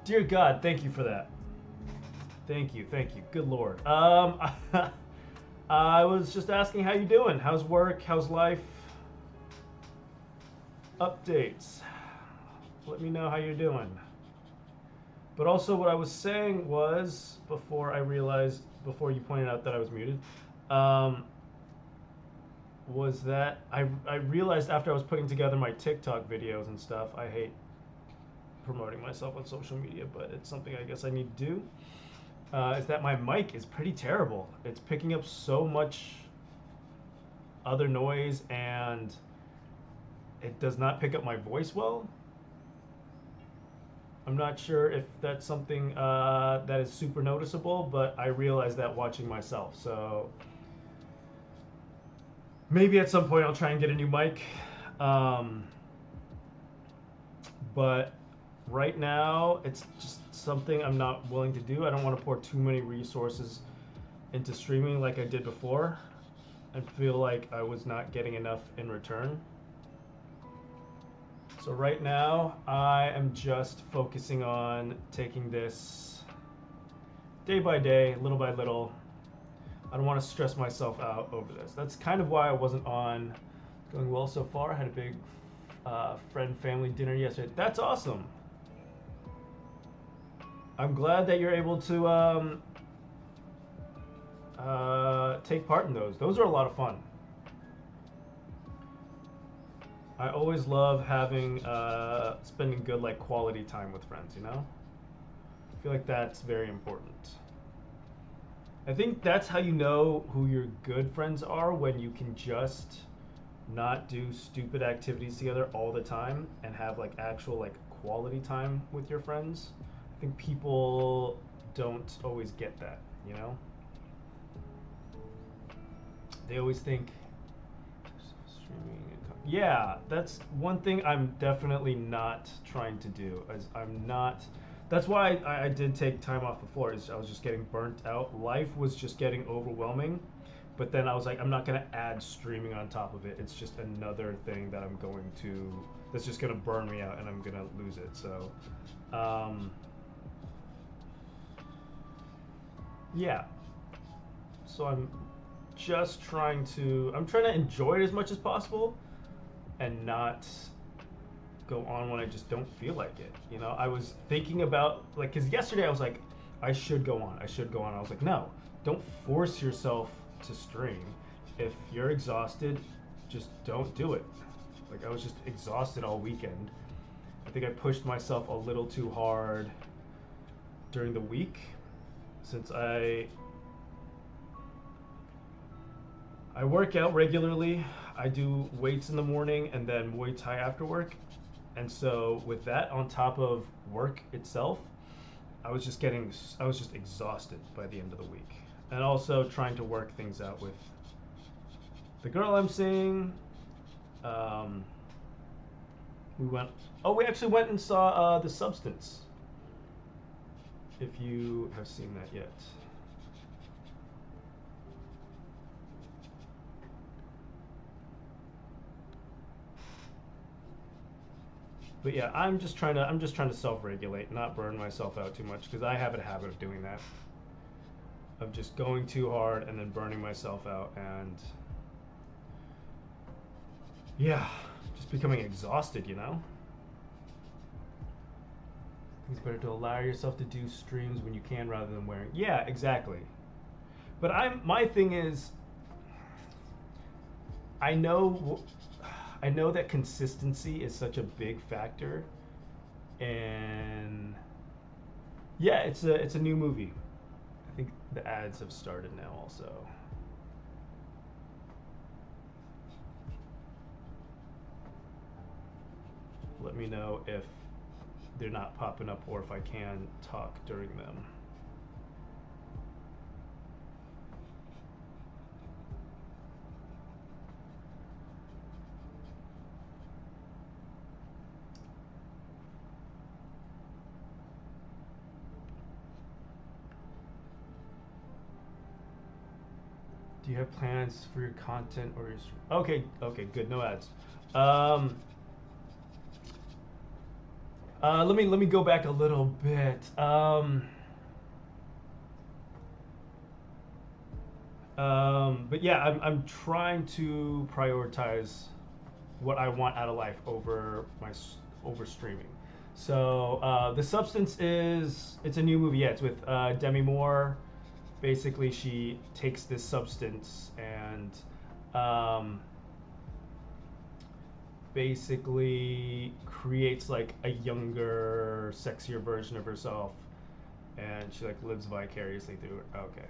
Dear God, thank you for that. Thank you, thank you. Good Lord. I was just asking how you doing. How's work? How's life? Updates. Let me know how you're doing. But also, what I was saying was before I realized, before you pointed out that I was muted, um, was that I realized after I was putting together my TikTok videos and stuff. I hate promoting myself on social media, but it's something I guess I need to do. Is that my mic is pretty terrible. It's picking up so much other noise and it does not pick up my voice well. I'm not sure if that's something that is super noticeable, but I realized that watching myself. So maybe at some point I'll try and get a new mic. Um, but right now, it's just something I'm not willing to do. I don't want to pour too many resources into streaming like I did before and feel like I was not getting enough in return. So right now, I am just focusing on taking this day by day, little by little. I don't want to stress myself out over this. That's kind of why I wasn't on Going Well So Far. I had a big friend family dinner yesterday. That's awesome. I'm glad that you're able to take part in those. Those are a lot of fun. I always love having spending good like quality time with friends. You know, I feel like that's very important. I think that's how you know who your good friends are, when you can just not do stupid activities together all the time and have like actual like quality time with your friends. I think people don't always get that, you know? They always think streaming. Yeah, that's one thing I'm definitely not trying to do. Is I'm not. That's why I did take time off before. Is I was just getting burnt out. Life was just getting overwhelming. But then I was like, I'm not gonna add streaming on top of it. It's just another thing that I'm going to. That's just gonna burn me out, and I'm gonna lose it. So, um, yeah. So I'm just trying to. I'm trying to enjoy it as much as possible, and not go on when I just don't feel like it. You know, I was thinking about like, cause yesterday I was like, I should go on. I should go on. I was like, no, don't force yourself to stream. If you're exhausted, just don't do it. Like I was just exhausted all weekend. I think I pushed myself a little too hard during the week since I work out regularly. I do weights in the morning and then Muay Thai after work. And so with that on top of work itself, I was just exhausted by the end of the week. And also trying to work things out with the girl I'm seeing. Um, we went, oh, we actually went and saw The Substance, if you have seen that yet. But yeah, I'm just trying to self-regulate, not burn myself out too much because I have a habit of doing that, of just going too hard and then burning myself out, and yeah, just becoming exhausted, you know? It's better to allow yourself to do streams when you can rather than wearing. Yeah, exactly. But my thing is, I know I know that consistency is such a big factor, and yeah, it's a new movie. I think the ads have started now also. Let me know if they're not popping up or if I can talk during them. Do you have plans for your content or your okay, okay, good, no ads. Um Let me go back a little bit. But yeah, I'm trying to prioritize what I want out of life over over streaming. So the substance is it's a new movie. Yeah, it's with Demi Moore. Basically, she takes this substance and um, basically creates like a younger, sexier version of herself, and she like lives vicariously through it. Okay.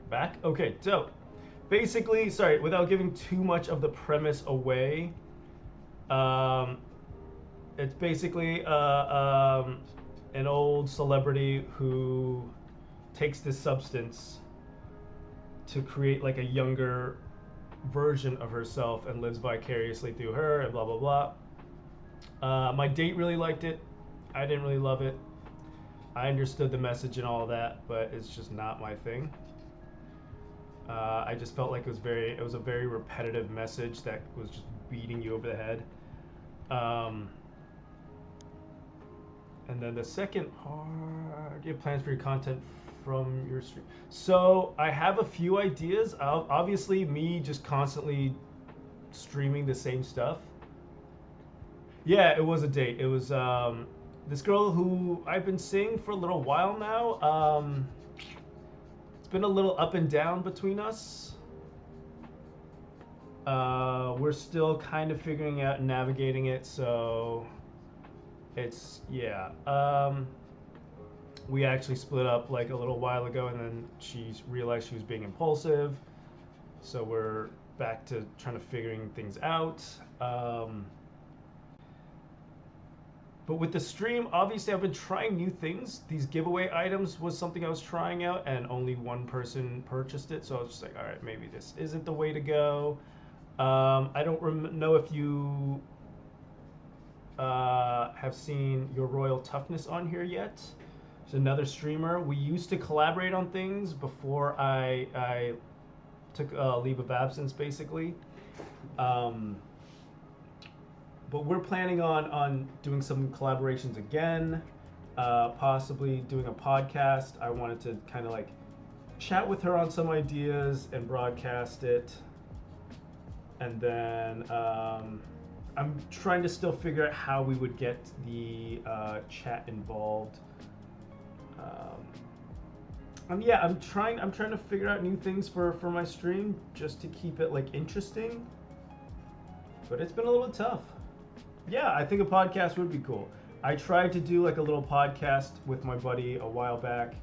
Back? Okay, so basically, sorry, without giving too much of the premise away, um, it's basically an old celebrity who takes this substance to create like a younger version of herself and lives vicariously through her and blah blah blah. My date really liked it. I didn't really love it. I understood the message and all of that, but it's just not my thing. I just felt like it was a very repetitive message that was just beating you over the head. Um, and then the second part, do you have plans for your content from your stream? So I have a few ideas. Obviously, me just constantly streaming the same stuff. Yeah, it was a date. It was this girl who I've been seeing for a little while now. It's been a little up and down between us. We're still kind of figuring out and navigating it, so it's yeah. We actually split up like a little while ago, and then she realized she was being impulsive. So we're back to trying to figuring things out. But with the stream, obviously, I've been trying new things. These giveaway items was something I was trying out, and only one person purchased it. So I was just like, all right, maybe this isn't the way to go. I don't know if you have seen Your Royal Toughness on here yet. There's another streamer. We used to collaborate on things before I took a leave of absence, basically. But we're planning on doing some collaborations again, possibly doing a podcast. I wanted to kind of like chat with her on some ideas and broadcast it. And then I'm trying to still figure out how we would get the chat involved. Yeah, I'm trying to figure out new things for my stream just to keep it like interesting. But it's been a little tough. Yeah, I think a podcast would be cool. I tried to do like a little podcast with my buddy a while back,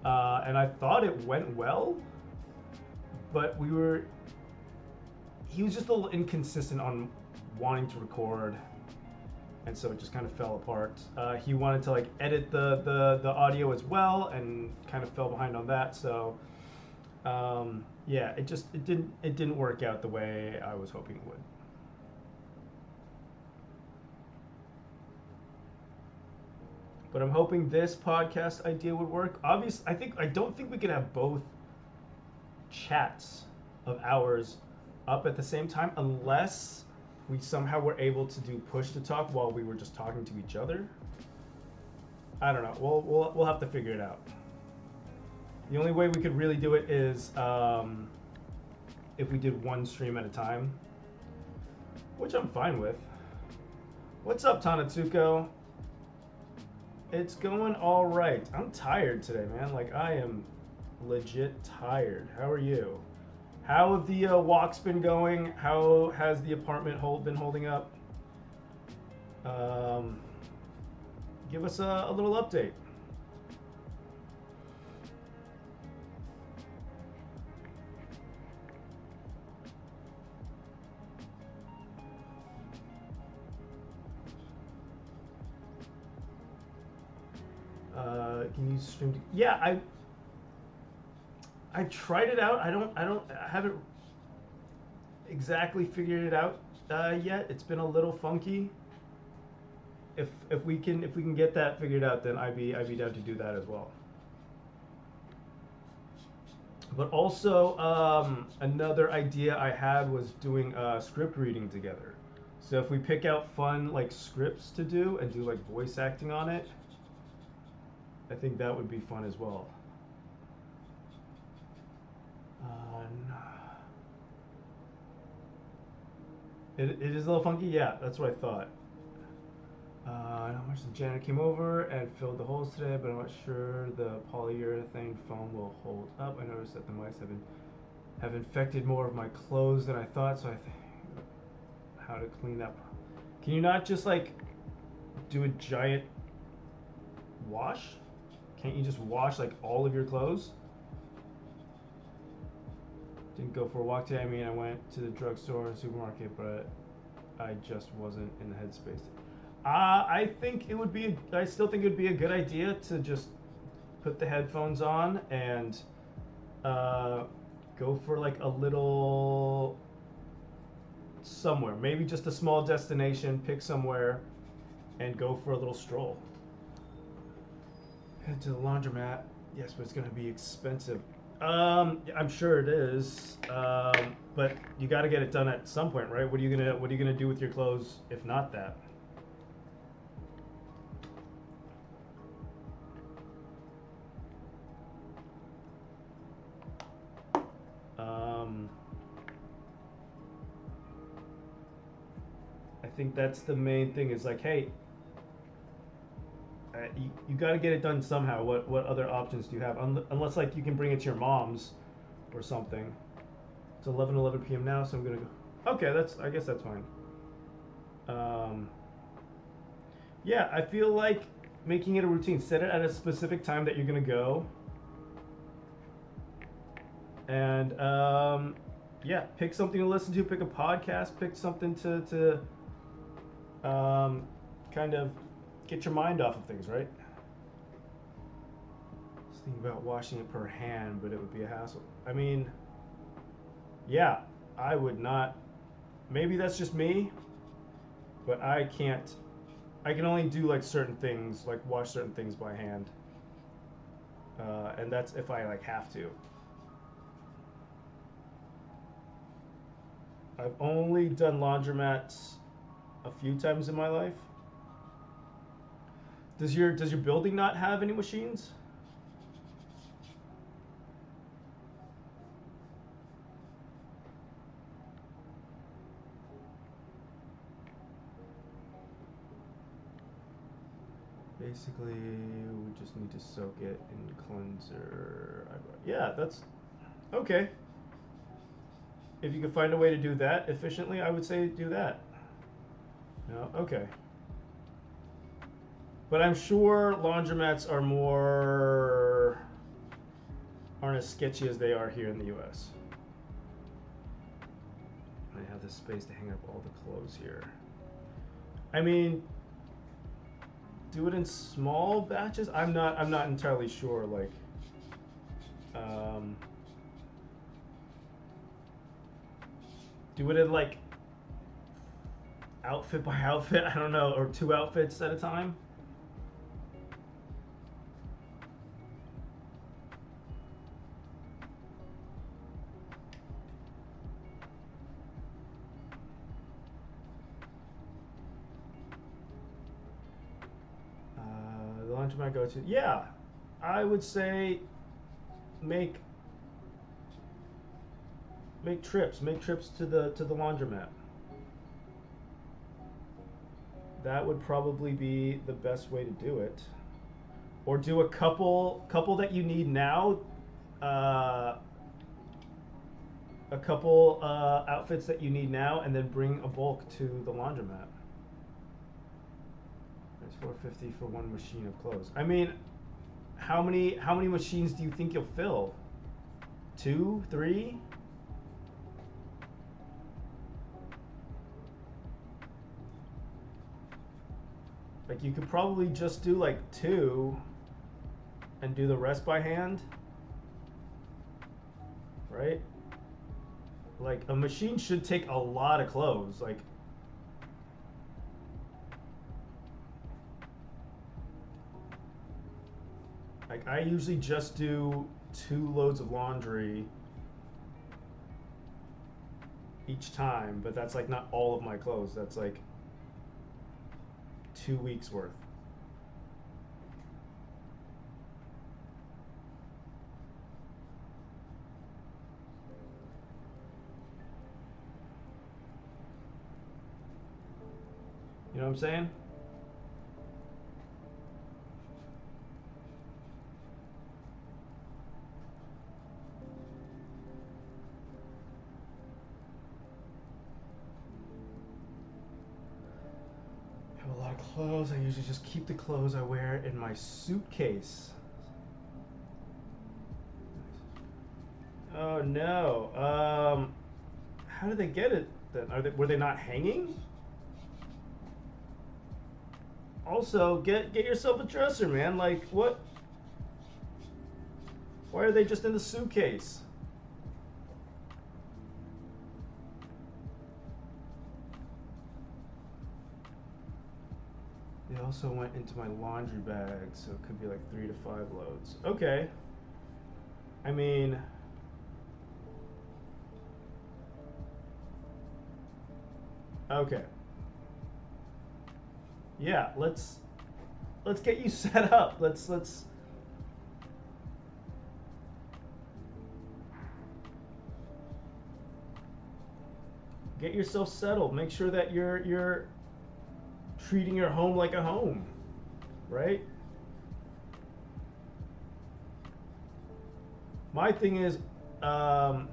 and I thought it went well, but he was just a little inconsistent on wanting to record, and so it just kind of fell apart. He wanted to like edit the audio as well, and kind of fell behind on that. So yeah, it didn't work out the way I was hoping it would. But I'm hoping this podcast idea would work. Obviously, I don't think we could have both chats of ours up at the same time unless we somehow were able to do push to talk while we were just talking to each other. I don't know. We'll have to figure it out. The only way we could really do it is if we did one stream at a time, which I'm fine with. What's up, Tanatsuko? It's going all right. I'm tired today, man. Like, I am legit tired. How are you? How have the walks been going? How has the apartment been holding up? Um, Give us a little update. Can you stream? Yeah, I tried it out. I haven't exactly figured it out yet. It's been a little funky. If we can get that figured out, then I'd be down to do that as well. But also, another idea I had was doing script reading together. So if we pick out fun like scripts to do and do like voice acting on it, I think that would be fun as well. It is a little funky, yeah. That's what I thought. How much the janitor came over and filled the holes today, but I'm not sure the polyurethane foam will hold up. I noticed that the mice have infected more of my clothes than I thought, so I think how to clean that. Can you not just like do a giant wash? Can't you just wash like all of your clothes? Didn't go for a walk today. I mean, I went to the drugstore and supermarket, but I just wasn't in the headspace. I think it would be. I still think it would be a good idea to just put the headphones on and go for like a little somewhere. Maybe just a small destination. Pick somewhere and go for a little stroll. Head to the laundromat. Yes, but it's gonna be expensive. I'm sure it is. But you got to get it done at some point, right? What are you gonna do with your clothes if not that? I think that's the main thing. Is like, hey, you got to get it done somehow. What other options do you have? Unless like you can bring it to your mom's or something. It's 11 p.m. now, so I'm gonna go. Okay, I guess that's fine. Um, yeah, I feel like making it a routine. Set it at a specific time that you're gonna go, and yeah, pick something to listen to. Pick a podcast. Pick something to kind of get your mind off of things, right? I was thinking about washing it per hand, but it would be a hassle. I mean, yeah, I would not. Maybe that's just me, but I can't. I can only do like certain things, like wash certain things by hand, and that's if I like have to. I've only done laundromats a few times in my life. Does your building not have any machines? Basically, we just need to soak it in cleanser. Yeah, that's okay. If you could find a way to do that efficiently, I would say do that. No, okay. But I'm sure laundromats aren't as sketchy as they are here in the U.S. I have the space to hang up all the clothes here. I mean, do it in small batches. I'm not entirely sure. Like, um, do it in like outfit by outfit. I don't know, or 2 outfits at a time. The laundromat go to. Yeah, I would say make make trips to the laundromat. That would probably be the best way to do it. Or do a couple that you need now. Uh, a couple outfits that you need now, and then bring a bulk to the laundromat. It's $4.50 for one machine of clothes. I mean, how many machines do you think you'll fill? 2, 3? Like, you could probably just do like 2 and do the rest by hand, right? Like, a machine should take a lot of clothes. Like I usually just do 2 loads of laundry each time, but that's like not all of my clothes. That's like 2 weeks worth. You know what I'm saying? I have a lot of clothes. I usually just keep the clothes I wear in my suitcase. Oh no. How did they get it then? Were they not hanging? Also, get yourself a dresser, man. Like, what? Why are they just in the suitcase? They also went into my laundry bag, so it could be like 3 to 5 loads. Okay. I mean, okay. Yeah, let's get you set up. Let's get yourself settled. Make sure that you're treating your home like a home, right? My thing is, I'm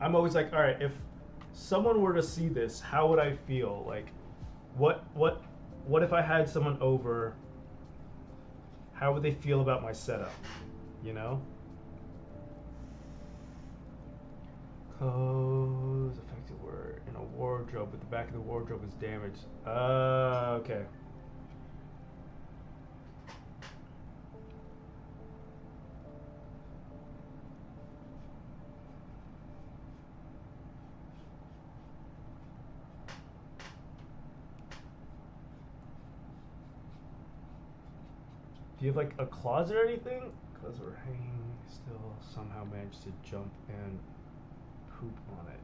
always like, all right, if someone were to see this, how would I feel? Like, what if I had someone over? How would they feel about my setup? You know? Clothes, effective word, in a wardrobe, but the back of the wardrobe is damaged. Okay. Do you have like a closet or anything? Clothes were hanging, still somehow managed to jump and poop on it.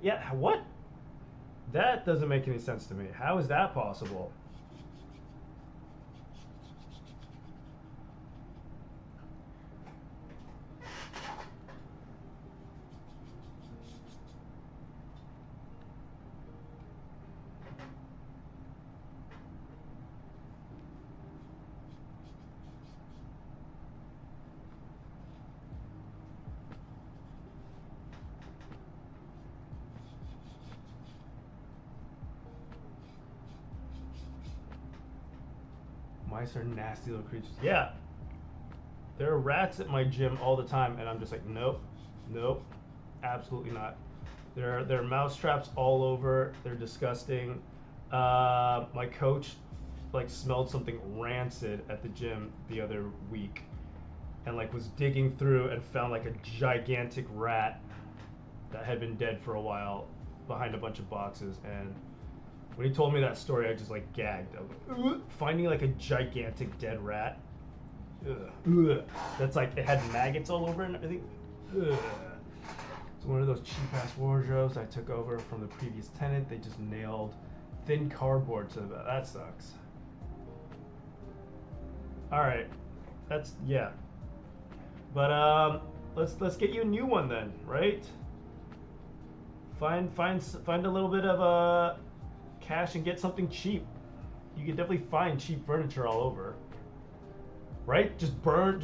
Yeah, what? That doesn't make any sense to me. How is that possible? Mice are nasty little creatures. Yeah. There are rats at my gym all the time, and I'm just like, nope, nope, absolutely not. There are mouse traps all over. They're disgusting. My coach like smelled something rancid at the gym the other week, and like was digging through and found like a gigantic rat that had been dead for a while behind a bunch of boxes. And when he told me that story, I just like gagged. I was like, ugh. Finding like a gigantic dead rat. Ugh. Ugh. That's like, it had maggots all over it and everything. Ugh. It's one of those cheap ass wardrobes I took over from the previous tenant. They just nailed thin cardboard to the, that sucks. All right, that's, yeah. But let's get you a new one then, right? Find a little bit of cash and get something cheap. you can definitely find cheap furniture all over. Right? Just burn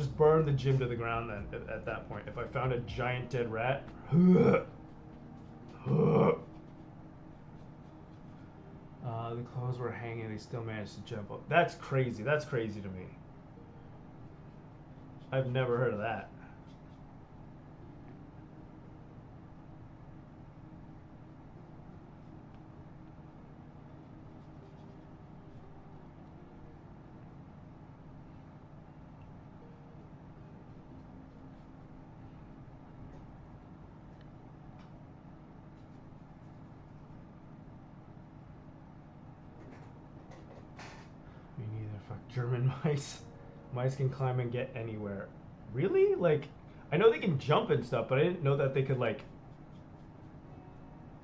the gym to the ground then at that point. If I found a giant dead rat. The clothes were hanging, they still managed to jump up. That's crazy. That's crazy to me. I've never heard of that. Me neither. Fuck German mice. Mice can climb and get anywhere. Really? Like, I know they can jump and stuff, but I didn't know that they could, like,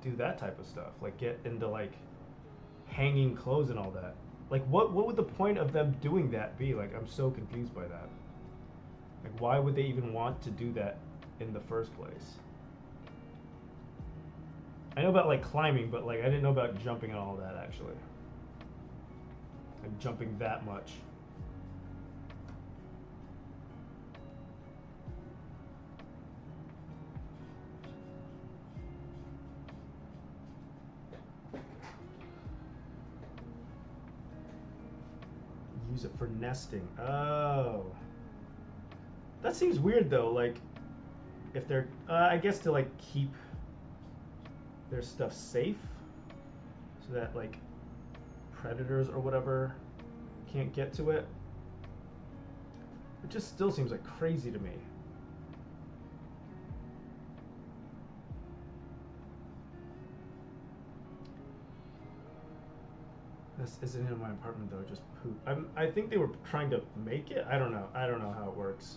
do that type of stuff. Like, get into, like, hanging clothes and all that. Like, what would the point of them doing that be? Like, I'm so confused by that. Like, why would they even want to do that in the first place? I know about, like, climbing, but, like, I didn't know about jumping and all that, actually. Like, jumping that much. Use it for nesting. Oh. That seems weird, though. Like, if they're... I guess to, like, keep their stuff safe. So that, like, predators or whatever can't get to it. It just still seems like crazy to me. This isn't in my apartment though, just poop. I think they were trying to make it. I don't know. I don't know how it works.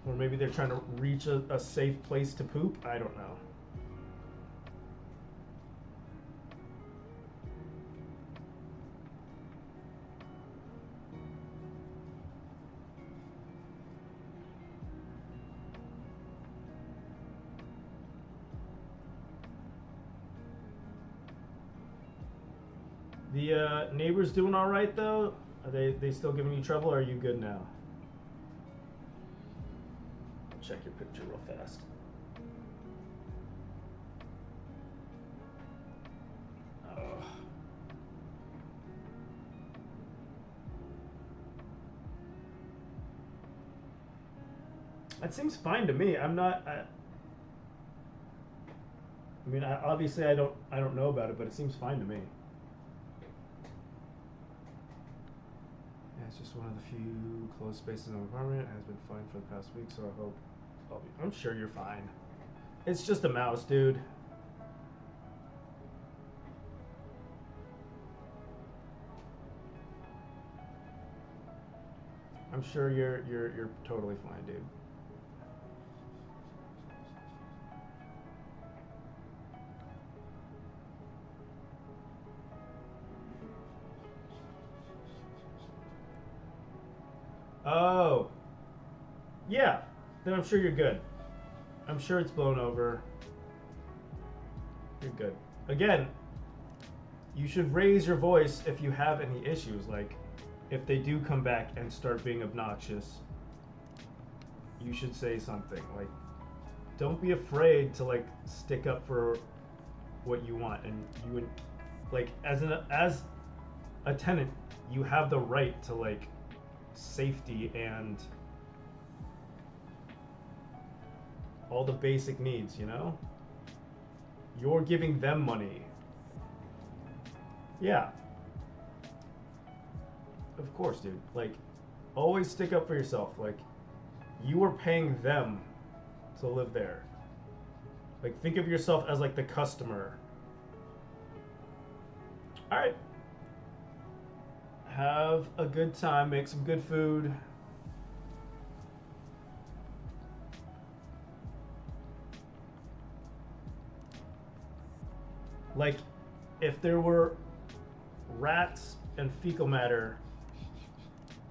Or maybe they're trying to reach a safe place to poop. I don't know. The neighbors doing all right though? Are they still giving you trouble, or are you good now? I'll check your picture real fast. Oh. That seems fine to me. I'm not. I mean, obviously, I don't know about it, but it seems fine to me. It's just one of the few closed spaces in my apartment. It has been fine for the past week, so I hope I'm sure you're fine. It's just a mouse, dude. I'm sure you're totally fine, dude. Oh. Yeah. Then I'm sure you're good. I'm sure it's blown over. You're good. Again, you should raise your voice if you have any issues. Like, if they do come back and start being obnoxious, you should say something. Like, don't be afraid to, like, stick up for what you want. And you would, like, as a tenant, you have the right to, like, safety and all the basic needs, you know? You're giving them money. Yeah. Of course, dude. Like, always stick up for yourself. Like, you are paying them to live there. Like, think of yourself as, like, the customer. Alright. Have a good time. Make some good food. Like, if there were rats and fecal matter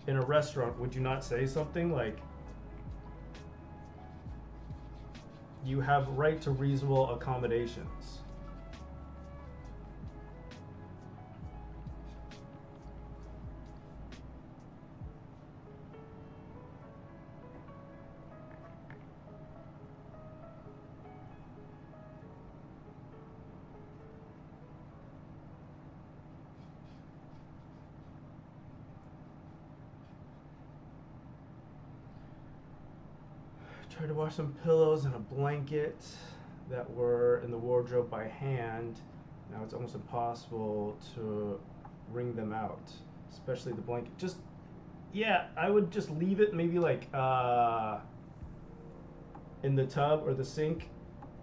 in a restaurant, would you not say something? Like, You have right to reasonable accommodations. Tried to wash some pillows and a blanket that were in the wardrobe by hand. Now it's almost impossible to wring them out, especially the blanket. Just, yeah, I would just leave it maybe like in the tub or the sink.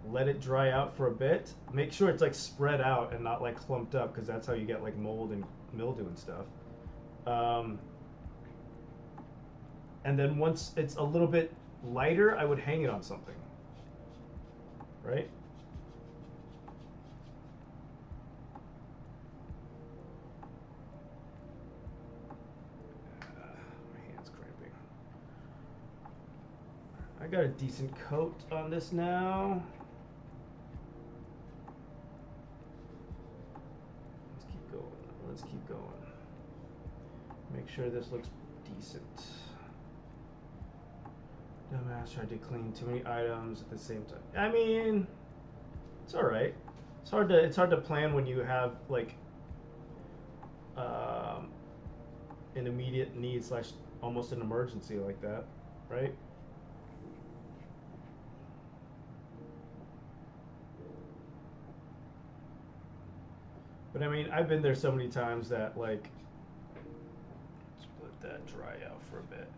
Let it dry out for a bit. Make sure it's like spread out and not like clumped up, because that's how you get like mold and mildew and stuff. And then once it's a little bit lighter, I would hang it on something, right? My hand's cramping. I got a decent coat on this now. Let's keep going. Let's keep going. Make sure this looks decent. Dumbass tried to clean too many items at the same time. I mean, it's all right. It's hard to plan when you have like an immediate need slash almost an emergency like that, right? But I mean, I've been there so many times that like, let's let that dry out for a bit.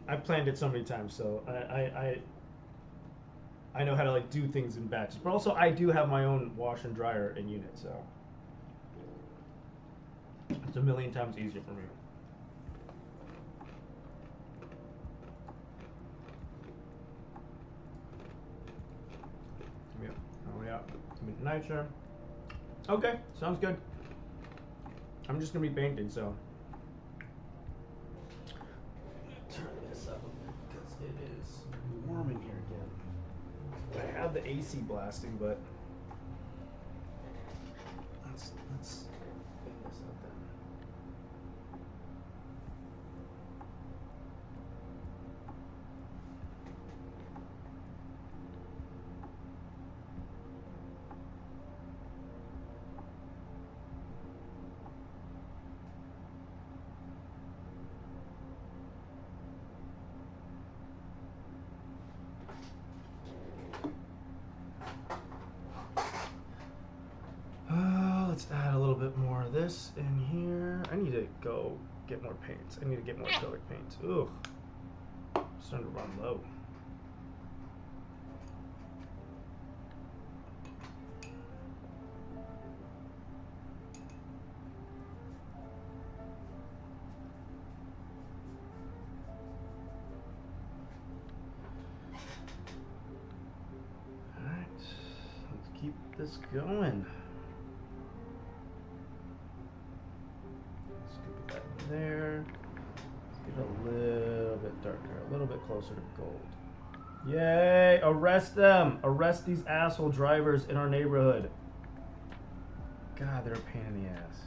I've planned it so many times, so I know how to like do things in batches. But also, I do have my own wash and dryer in unit, so it's a million times easier for me. Yeah. Oh yeah. Nicer. Okay, sounds good. I'm just gonna be painting, so. Turn this up a bit because it is warm in here again. I have the AC blasting, but let's clean this up then. Let's add a little bit more of this in here. I need to go get more paint. I need to get more acrylic paint. Ugh. I'm starting to run low. Alright. Let's keep this going. There. Let's get a little bit darker, a little bit closer to gold. Yay! Arrest them! Arrest these asshole drivers in our neighborhood. God, they're a pain in the ass.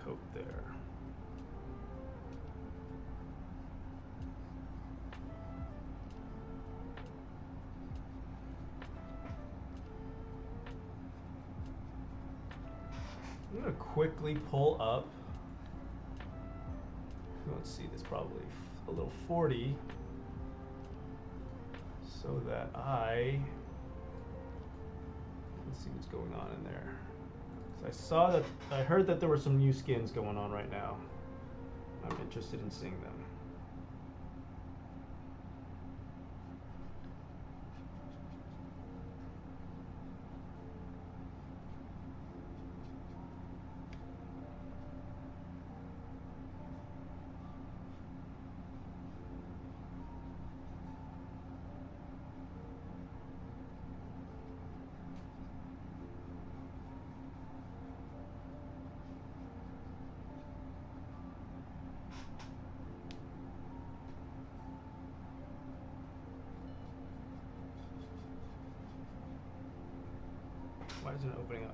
Coat there. I'm going to quickly pull up. Let's see, this probably a little 40 so that I can see what's going on in there. I heard that there were some new skins going on right now. I'm interested in seeing them. Why isn't it opening up?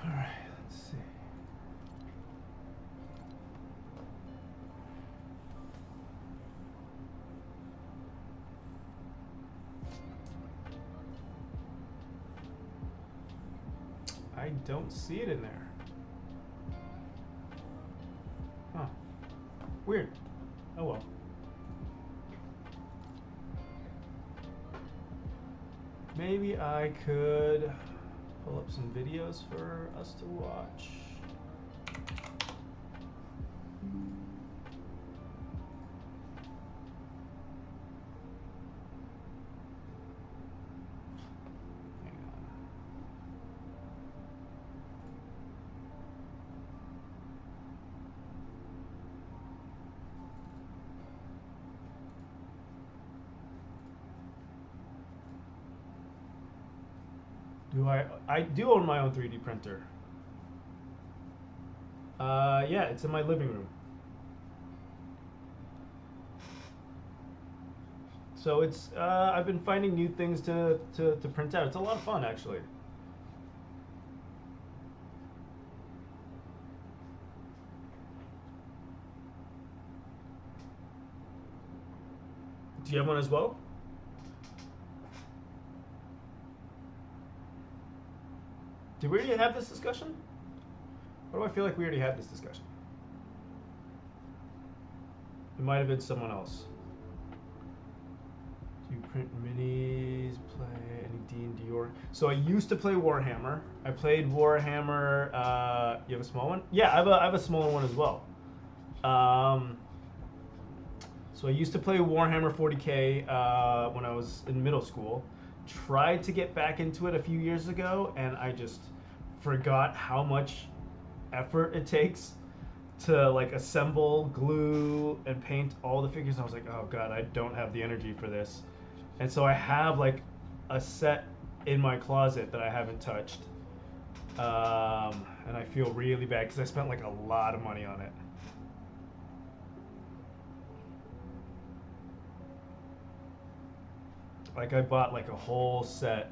All right, let's see. I don't see it in there. Huh. Weird. Oh well. Maybe I could pull up some videos for us to watch. Hang on. I do own my own 3D printer. Yeah, it's in my living room. So it's I've been finding new things to print out. It's a lot of fun actually. Do you have one as well? Did we already have this discussion? Or do I feel like we already had this discussion? It might have been someone else. Do you print minis? Play any D&D or? So I used to play Warhammer. I played Warhammer. You have a small one? Yeah, I have a smaller one as well. So I used to play Warhammer 40K when I was in middle school. Tried to get back into it a few years ago, and I just forgot how much effort it takes to like assemble, glue, and paint all the figures. And I was like, oh god, I don't have the energy for this. And so I have like a set in my closet that I haven't touched, and I feel really bad because I spent like a lot of money on it. Like I bought like a whole set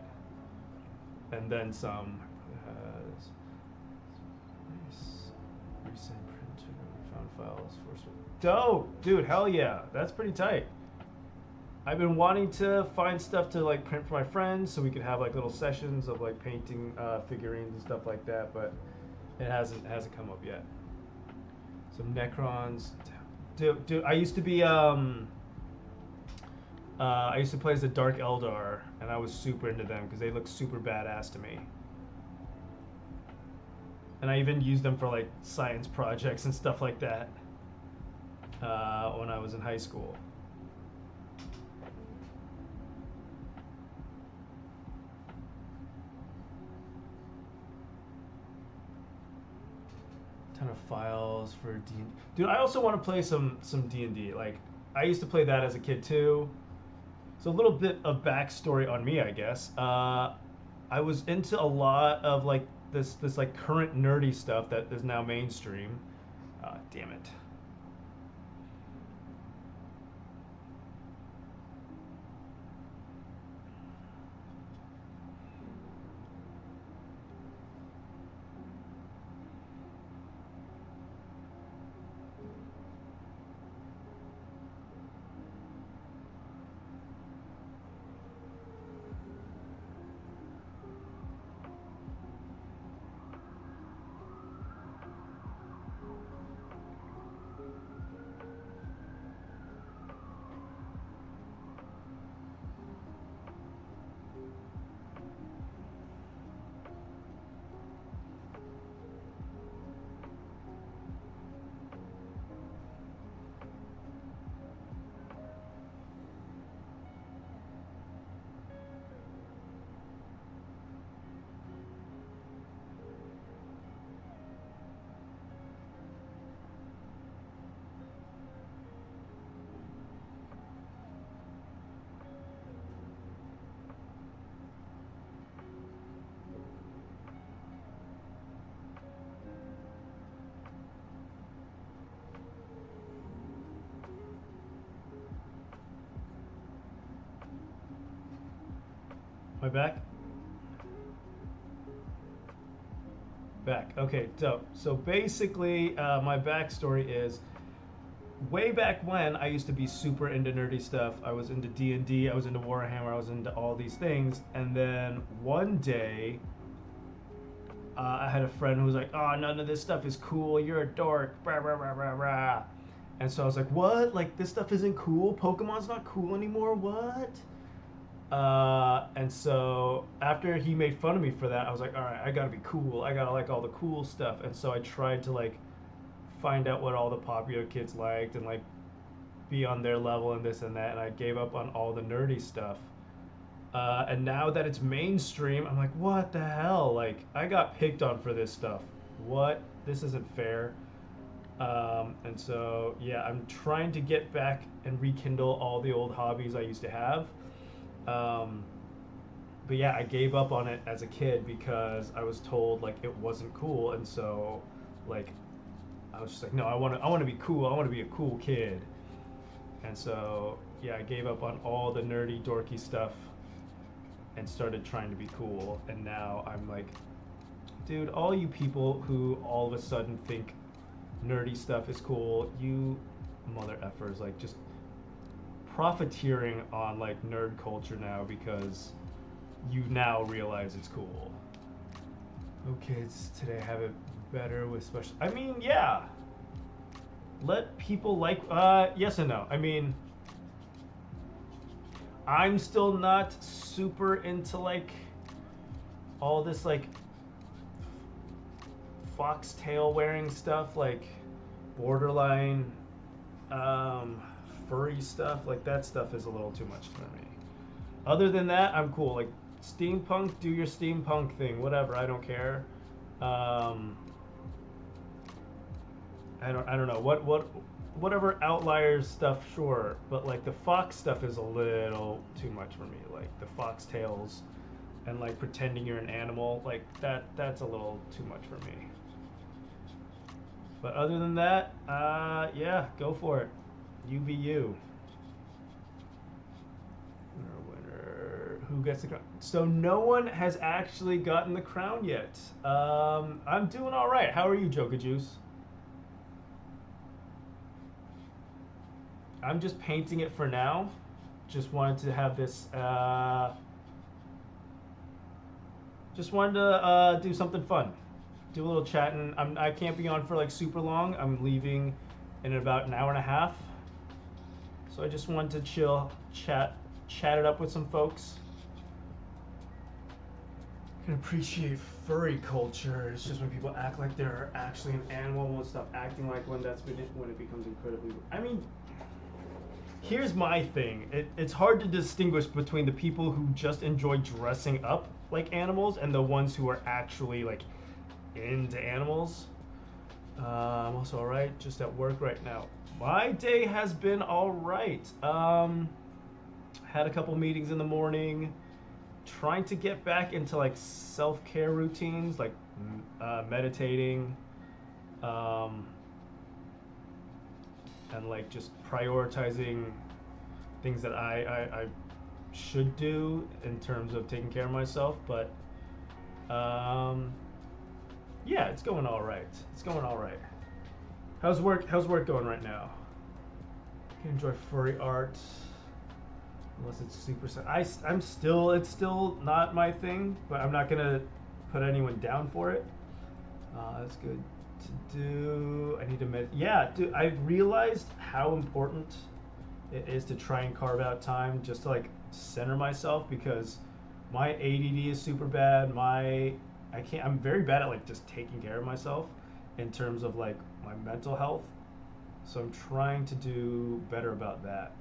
and then some. Has nice recent printer. Found files for dope, dude. Hell yeah, that's pretty tight. I've been wanting to find stuff to like print for my friends so we could have like little sessions of like painting figurines and stuff like that, but it hasn't come up yet. Some Necrons. Dude, I used to be I used to play as the Dark Eldar, and I was super into them because they look super badass to me. and I even used them for like science projects and stuff like that when I was in high school. Ton of files for D. Dude, I also want to play some D&D. Like, I used to play that as a kid too. So a little bit of backstory on me, I guess. I was into a lot of like this like current nerdy stuff that is now mainstream. Damn it. Am I back? Back. Okay, so basically, my backstory is way back when I used to be super into nerdy stuff. I was into D&D, I was into Warhammer, I was into all these things, and then one day I had a friend who was like, "Oh, none of this stuff is cool. You're a dork." Rah, rah, rah, rah, rah. And so I was like, "What? Like this stuff isn't cool? Pokemon's not cool anymore? What?" And so after he made fun of me for that, I was like, all right, I gotta be cool. I gotta like all the cool stuff. And so I tried to like find out what all the popular kids liked and like be on their level and this and that. And I gave up on all the nerdy stuff. And now that it's mainstream, I'm like, what the hell? Like, I got picked on for this stuff. What? This isn't fair. And so, yeah, I'm trying to get back and rekindle all the old hobbies I used to have. Um, but yeah, I gave up on it as a kid because I was told like it wasn't cool, and so like I was just like, no, I want to be cool. I want to be a cool kid. And so yeah, I gave up on all the nerdy, dorky stuff and started trying to be cool. And now I'm like, dude, all you people who all of a sudden think nerdy stuff is cool, you mother effers, like just profiteering on like nerd culture now because you now realize it's cool. Oh, kids today have it better with special. I mean, yeah. Let people like. Yes and no. I mean, I'm still not super into like all this like foxtail wearing stuff, like borderline furry stuff. Like that stuff is a little too much for me. Other than that, I'm cool. Like steampunk, do your steampunk thing, whatever. I don't care. I don't know whatever outliers stuff, sure. But like the fox stuff is a little too much for me. Like the foxtails and like pretending you're an animal, like that's a little too much for me. But other than that, yeah, go for it. You be you. Winner. Who gets the crown? So no one has actually gotten the crown yet. I'm doing all right. How are you, Joker Juice? I'm just painting it for now. Just wanted to have this. Just wanted to do something fun. Do a little chatting. I can't be on for like super long. I'm leaving in about an hour and a half. So I just wanted to chill, chat it up with some folks. can appreciate furry culture. It's just when people act like they're actually an animal, won't stop acting like one. That's when it becomes incredibly. I mean, here's my thing. It's hard to distinguish between the people who just enjoy dressing up like animals and the ones who are actually like into animals. I'm also alright, just at work right now. My day has been alright. Had a couple meetings in the morning, trying to get back into like self-care routines, like meditating, and like just prioritizing things that I should do in terms of taking care of myself. But yeah, it's going all right. It's going all right. How's work going right now? You can enjoy furry art, unless it's super. It's still not my thing, but I'm not gonna put anyone down for it. That's good to do. I need to Yeah, dude, I realized how important it is to try and carve out time just to like center myself, because my ADD is super bad. I'm very bad at like just taking care of myself in terms of like my mental health. So I'm trying to do better about that.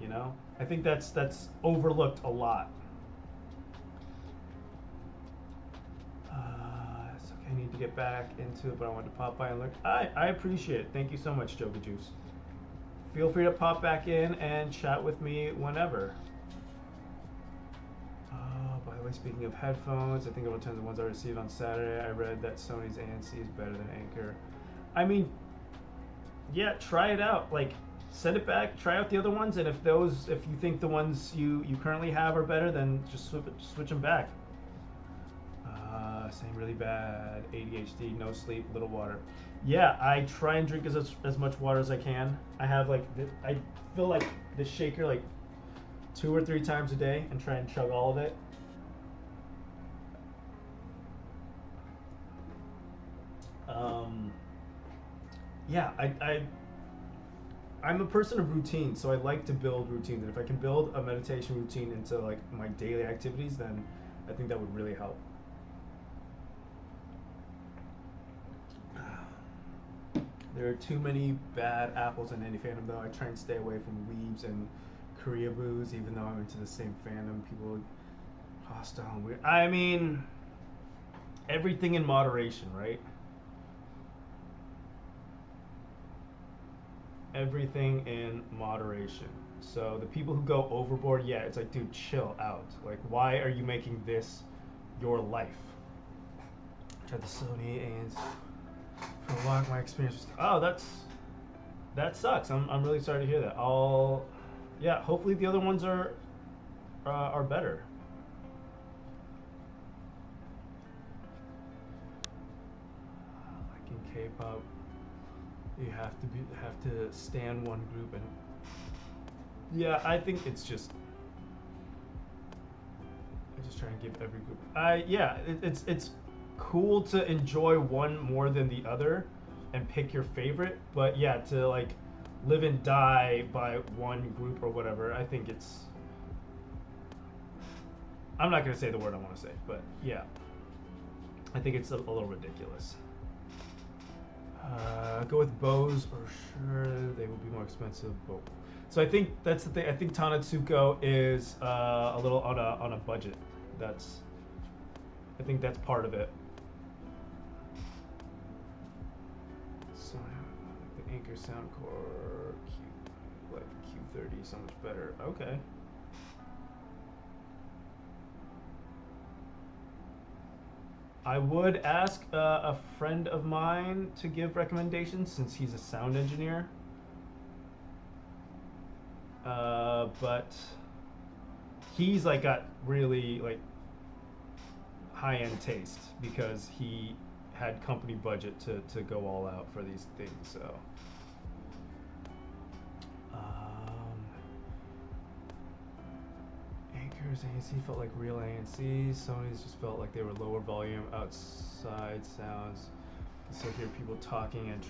You know? I think that's overlooked a lot. It's okay, I need to get back into it, but I wanted to pop by and look. I appreciate it. Thank you so much, Joga Juice. Feel free to pop back in and chat with me whenever. By the way, speaking of headphones, I think I will turn the ones I received on Saturday. I read that Sony's ANC is better than Anker. I mean, yeah, try it out. Like, send it back, try out the other ones, and if you think the ones you currently have are better, then just switch them back. Saying really bad, ADHD, no sleep, little water. Yeah, I try and drink as much water as I can. I have like, I fill like the shaker like 2 or 3 times a day and try and chug all of it. Yeah, I'm a person of routine, so I like to build routines. And if I can build a meditation routine into like my daily activities, then I think that would really help. There are too many bad apples in any fandom, though. I try and stay away from weebs and Koreaboos, even though I'm into the same fandom. People hostile and weird. I mean, everything in moderation, right? Everything in moderation. So the people who go overboard, yeah, it's like, dude, chill out. Like, why are you making this your life? Tried the Sony and for a while, my experience was. Oh, that sucks. I'm really sorry to hear that. Yeah, hopefully the other ones are better. Like in K-pop, you have to stand one group, and yeah, I think it's just. I just try and give every group. It's cool to enjoy one more than the other and pick your favorite, but yeah, to like live and die by one group or whatever, I think it's. I'm not gonna say the word I want to say, but yeah, I think it's a little ridiculous. Go with Bose, or sure they will be more expensive. But so I think that's the thing. I think Tanatsuko is a little on a budget. I think that's part of it. So the Anker Soundcore Q30 so much better. Okay. I would ask a friend of mine to give recommendations since he's a sound engineer. But he's like got really like high-end taste because he had company budget to go all out for these things. So Anker's ANC felt like real ANC. Sony's just felt like they were lower volume outside sounds. You can still hear people talking and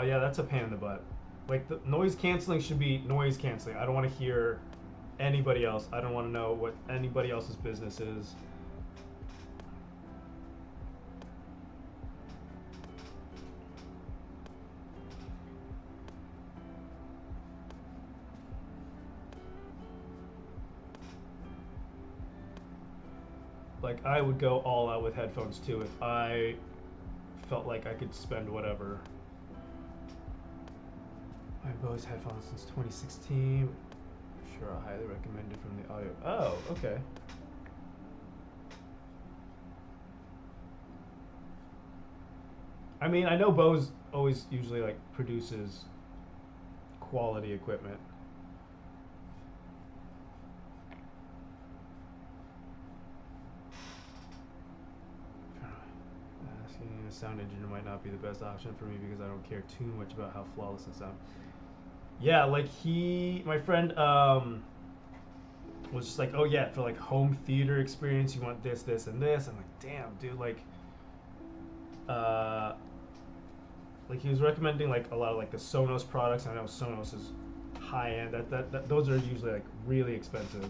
yeah, that's a pain in the butt. Like the noise canceling should be noise canceling. I don't want to hear anybody else. I don't want to know what anybody else's business is. Like I would go all out with headphones too if I felt like I could spend whatever. I've Bose headphones since 2016. Sure, I highly recommend it from the audio. Oh, okay. I mean, I know Bose always usually like produces quality equipment. Asking a sound engineer might not be the best option for me because I don't care too much about how flawless it sounds. Yeah, like my friend, was just like, oh yeah, for like home theater experience, you want this, this, and this. I'm like, damn, dude, uh, like he was recommending like a lot of like the Sonos products. I know Sonos is high end. That those are usually like really expensive.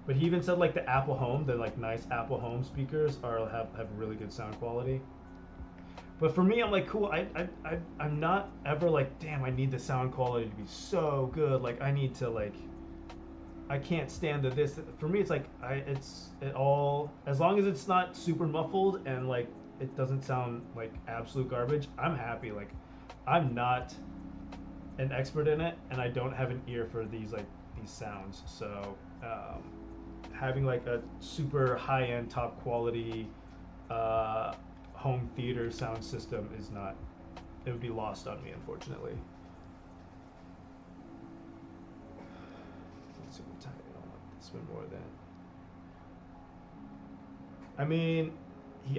But he even said like the Apple Home, the like nice Apple Home speakers have really good sound quality. But for me, I'm like, cool. I'm not ever like, damn, I need the sound quality to be so good. Like I need to like, I can't stand this. For me, it's like it all, as long as it's not super muffled and like it doesn't sound like absolute garbage, I'm happy. Like I'm not an expert in it, and I don't have an ear for these sounds. So having like a super high end, top quality home theater sound system is not. It would be lost on me, unfortunately. Let's see what time I don't want this one more than. I mean,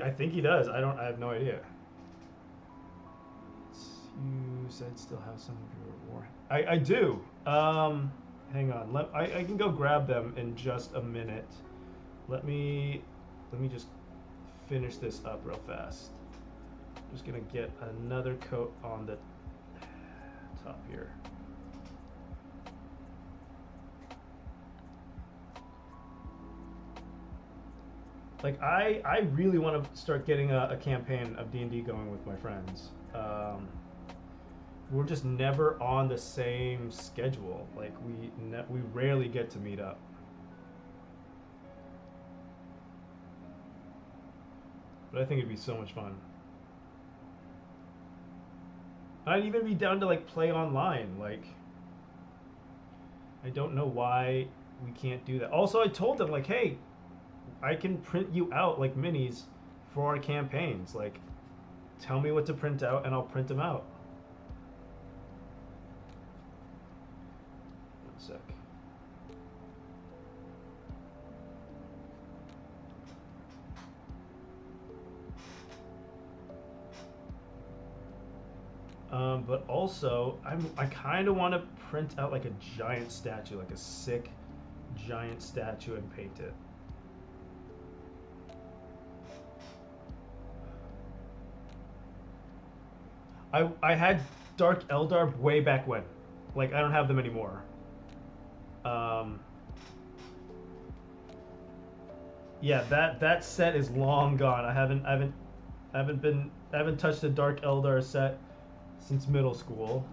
I think he does. I have no idea. You said still have some of your war. I do. Hang on. I can go grab them in just a minute. Let me just finish this up real fast. I'm just gonna get another coat on the top here. Like I really want to start getting a campaign of D&D going with my friends. We're just never on the same schedule. Like we rarely get to meet up. But I think it'd be so much fun. I'd even be down to like play online. Like I don't know why we can't do that. Also, I told them like, hey, I can print you out like minis for our campaigns. Like, tell me what to print out and I'll print them out. One sec. But also, I kind of want to print out like a giant statue, like a sick giant statue, and paint it. I had Dark Eldar way back when. Like I don't have them anymore. Yeah, that set is long gone. I haven't touched a Dark Eldar set since middle school.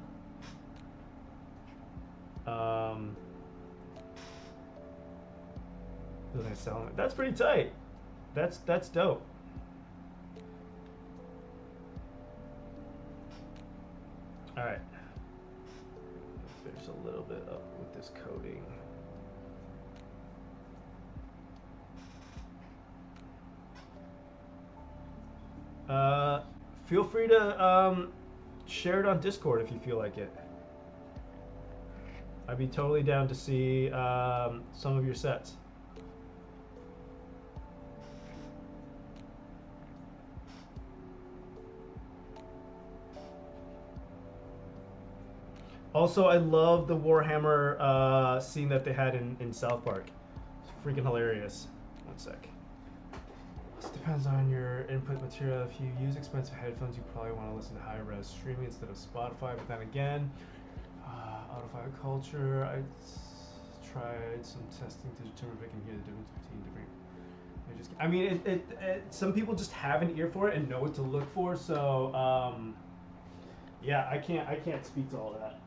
That's pretty tight. That's dope. All right. Finish a little bit up with this coding. Feel free to share it on Discord if you feel like it. I'd be totally down to see some of your sets. Also, I love the Warhammer scene that they had in South Park. It's freaking hilarious. One sec. This depends on your input material. If you use expensive headphones, you probably want to listen to high-res streaming instead of Spotify. But then again, Audify Culture, I tried some testing to determine if I can hear the difference between different. I mean, some people just have an ear for it and know what to look for. So, yeah, I can't speak to all that.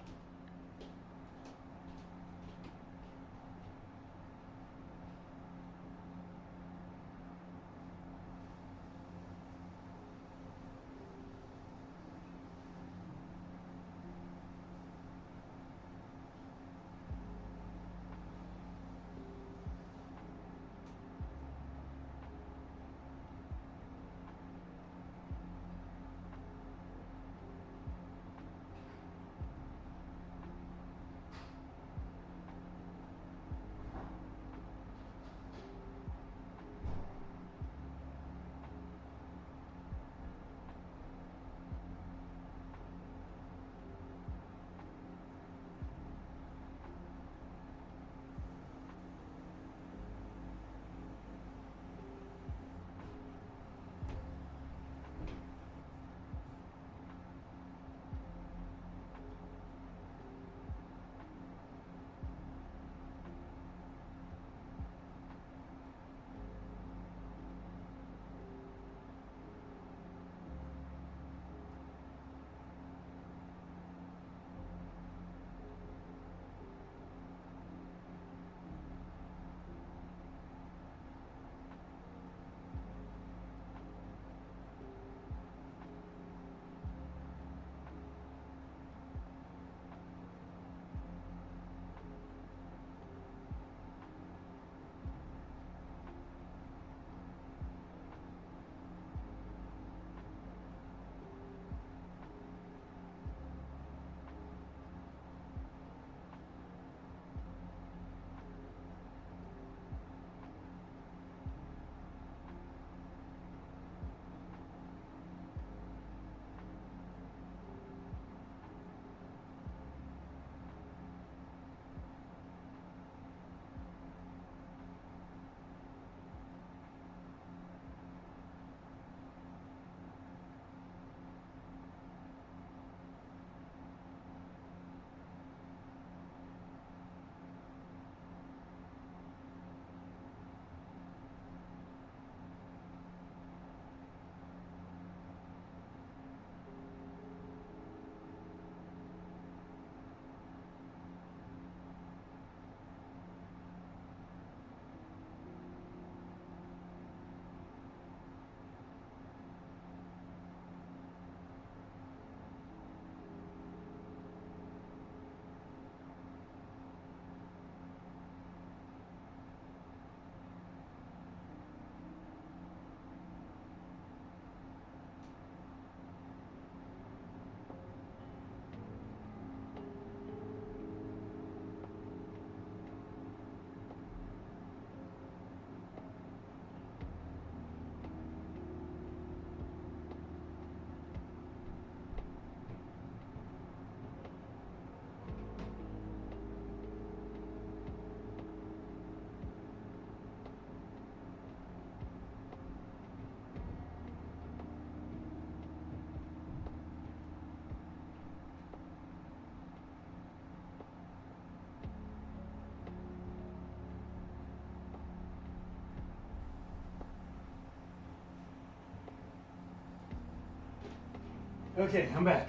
Okay, I'm back.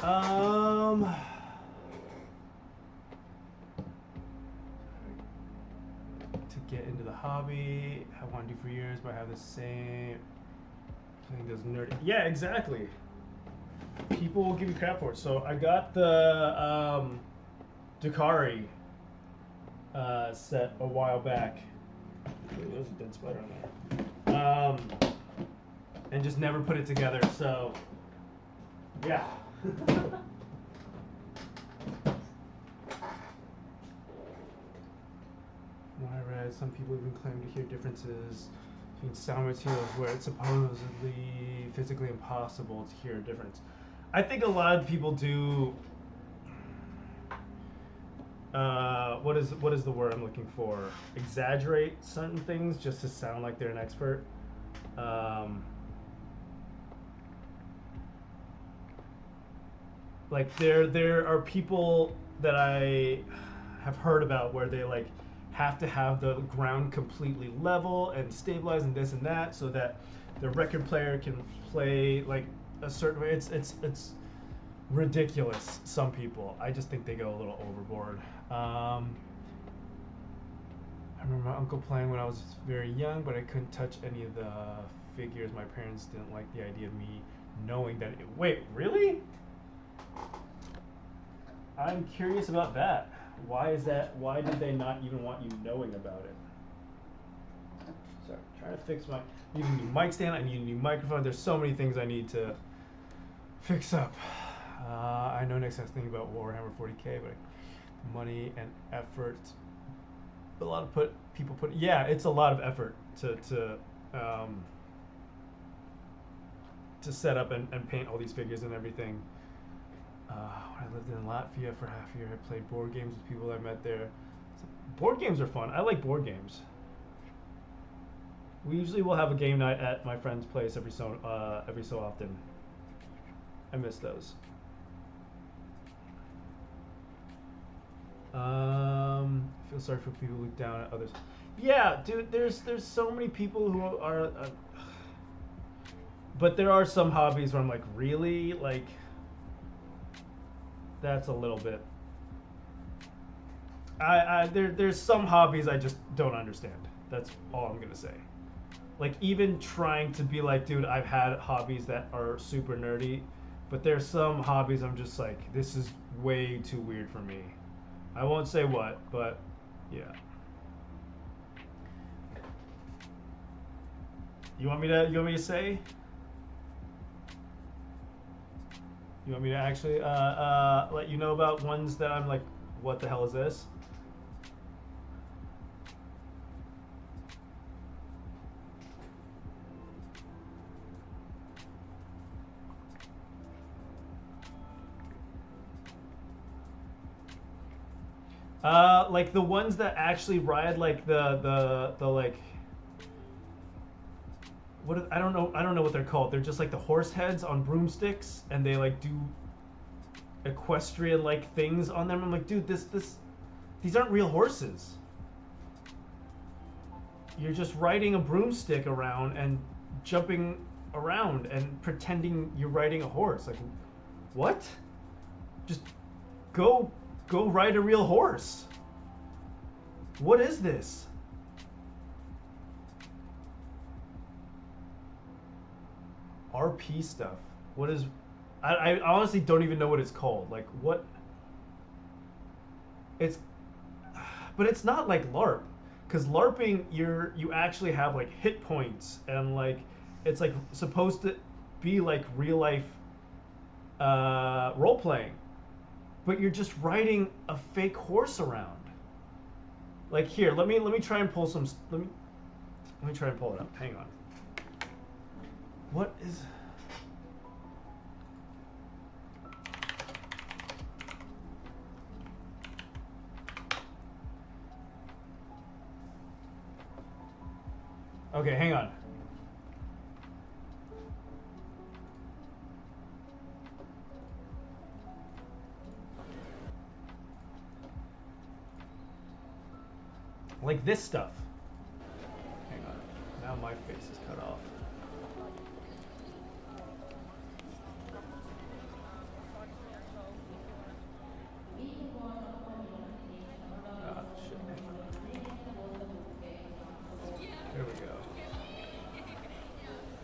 To get into the hobby, I want to do for years, but I have the same playing those nerdy. Yeah, exactly. People will give you crap for it. So I got the Dakari set a while back. Ooh, there's a dead spider on there. And just never put it together. So yeah. When I read, some people even claim to hear differences between sound materials where it's supposedly physically impossible to hear a difference. I think a lot of people do. What is the word I'm looking for? Exaggerate certain things just to sound like they're an expert. Like there are people that I have heard about where they like have to have the ground completely level and stabilized and this and that so that the record player can play like a certain way. It's ridiculous. Some people, I just think they go a little overboard. I remember my uncle playing when I was very young, but I couldn't touch any of the figures. My parents didn't like the idea of me knowing that. Wait, really? I'm curious about that. Why is that? Why did they not even want you knowing about it? Sorry, trying to fix my. I need a new mic stand. I need a new microphone. There's so many things I need to fix up. I know next time I think about Warhammer 40K, but money and effort. A lot of people put. Yeah, it's a lot of effort to set up and paint all these figures and everything. When I lived in Latvia for half a year, I played board games with people I met there. Board games are fun. I like board games. We usually will have a game night at my friend's place every so often. I miss those. I feel sorry for people who look down at others. Yeah, dude. There's so many people who are. But there are some hobbies where I'm like, really, like. That's a little bit. There's some hobbies I just don't understand. That's all I'm gonna say. Like even trying to be like, dude, I've had hobbies that are super nerdy, but there's some hobbies I'm just like, this is way too weird for me. I won't say what, but yeah. You want me to say? You want me to actually let you know about ones that I'm like, what the hell is this? Like the ones that actually ride like the like. I don't know what they're called. They're just like the horse heads on broomsticks, and they like do equestrian like things on them. I'm like, dude, these aren't real horses. You're just riding a broomstick around and jumping around and pretending you're riding a horse. Like, what? Just go ride a real horse. What is this? RP stuff. What is? I honestly don't even know what it's called. Like what? It's, but it's not like LARP, because LARPing you actually have like hit points and like it's like supposed to be like real life role playing, but you're just riding a fake horse around. Like here, let me try and pull some. Let me try and pull it up. Hang on. What is? Okay, hang on. Like this stuff. Hang on. Now my face is cut off.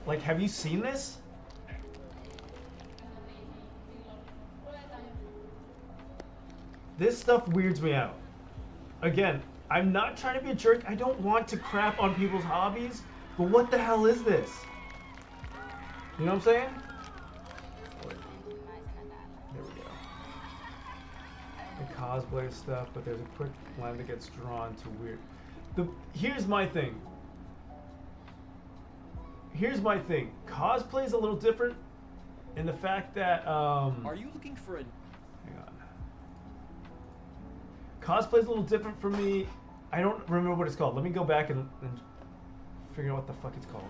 Like, have you seen this? This stuff weirds me out. Again, I'm not trying to be a jerk. I don't want to crap on people's hobbies, but what the hell is this? You know what I'm saying? There we go. The cosplay stuff, but there's a quick line that gets drawn to weird. Here's my thing. Cosplay is a little different in the fact that Are you looking for a... hang on. Cosplay is a little different for me. I don't remember what it's called. Let me go back and figure out what the fuck it's called.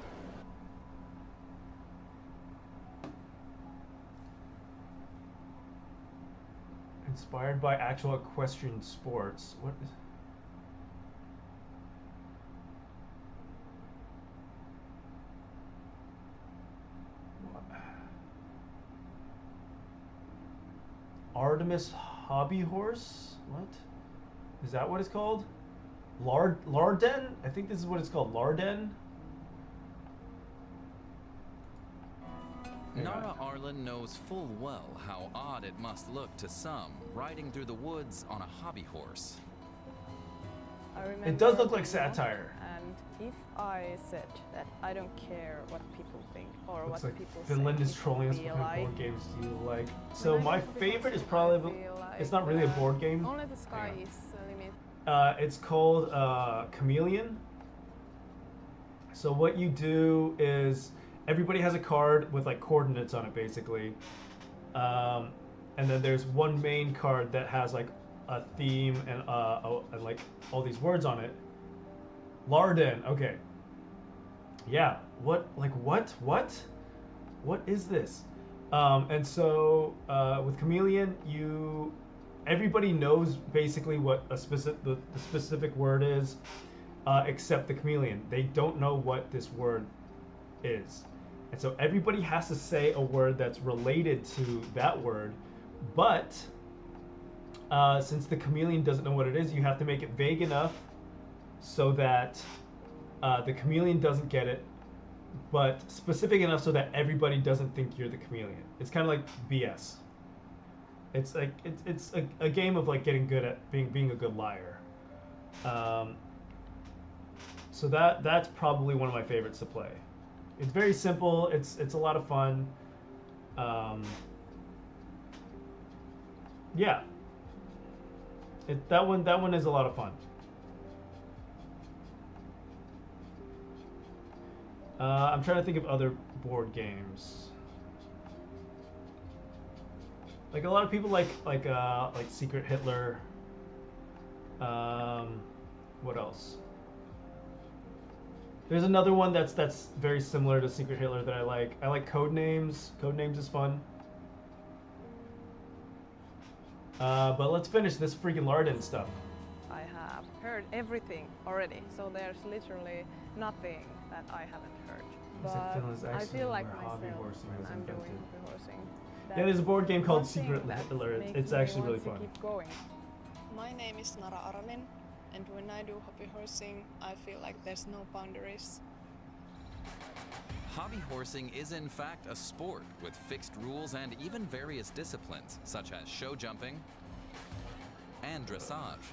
Inspired by actual equestrian sports. What is... Artemis Hobby Horse? What? Is that what it's called? Larden? I think this is what it's called. Larden? Nara Arlen knows full well how odd it must look to some riding through the woods on a hobby horse. It does look like satire. And if I said that I don't care what people think or Looks what like people Finland say, is trolling us. feel What kind of like- board games do you like? So When I my go to the favorite is concert, probably... I feel It's not really a like, board game. Only the sky Hang on. is the limit. It's called Chameleon. So what you do is everybody has a card with like coordinates on it, basically, and then there's one main card that has like a theme and like all these words on it. Larden. Okay. Yeah. What? Like what? What is this? And so with Chameleon, everybody knows basically what the specific word is, except the chameleon. They don't know what this word is, and so everybody has to say a word that's related to that word. But since the chameleon doesn't know what it is, you have to make it vague enough so that the chameleon doesn't get it, but specific enough so that everybody doesn't think you're the chameleon. It's kind of like BS. It's like it's a game of like getting good at being a good liar. So that's probably one of my favorites to play. It's very simple. It's a lot of fun. Yeah. That one is a lot of fun. I'm trying to think of other board games. Like a lot of people like Secret Hitler. What else? There's another one that's very similar to Secret Hitler that I like. I like Codenames. Codenames is fun. But let's finish this freaking Larden stuff. I have heard everything already, so there's literally nothing that I haven't heard. Is it But Finland's I excellent feel like where myself hobby horsing when was I'm doing invented? hobby horsing. Yeah, there's a board game called That's one Secret thing that Hitler. makes It's me actually want really to fun. keep going. My name is Nara Aralin, and when I do hobby horsing, I feel like there's no boundaries. Hobby horsing is in fact a sport with fixed rules and even various disciplines, such as show jumping and dressage.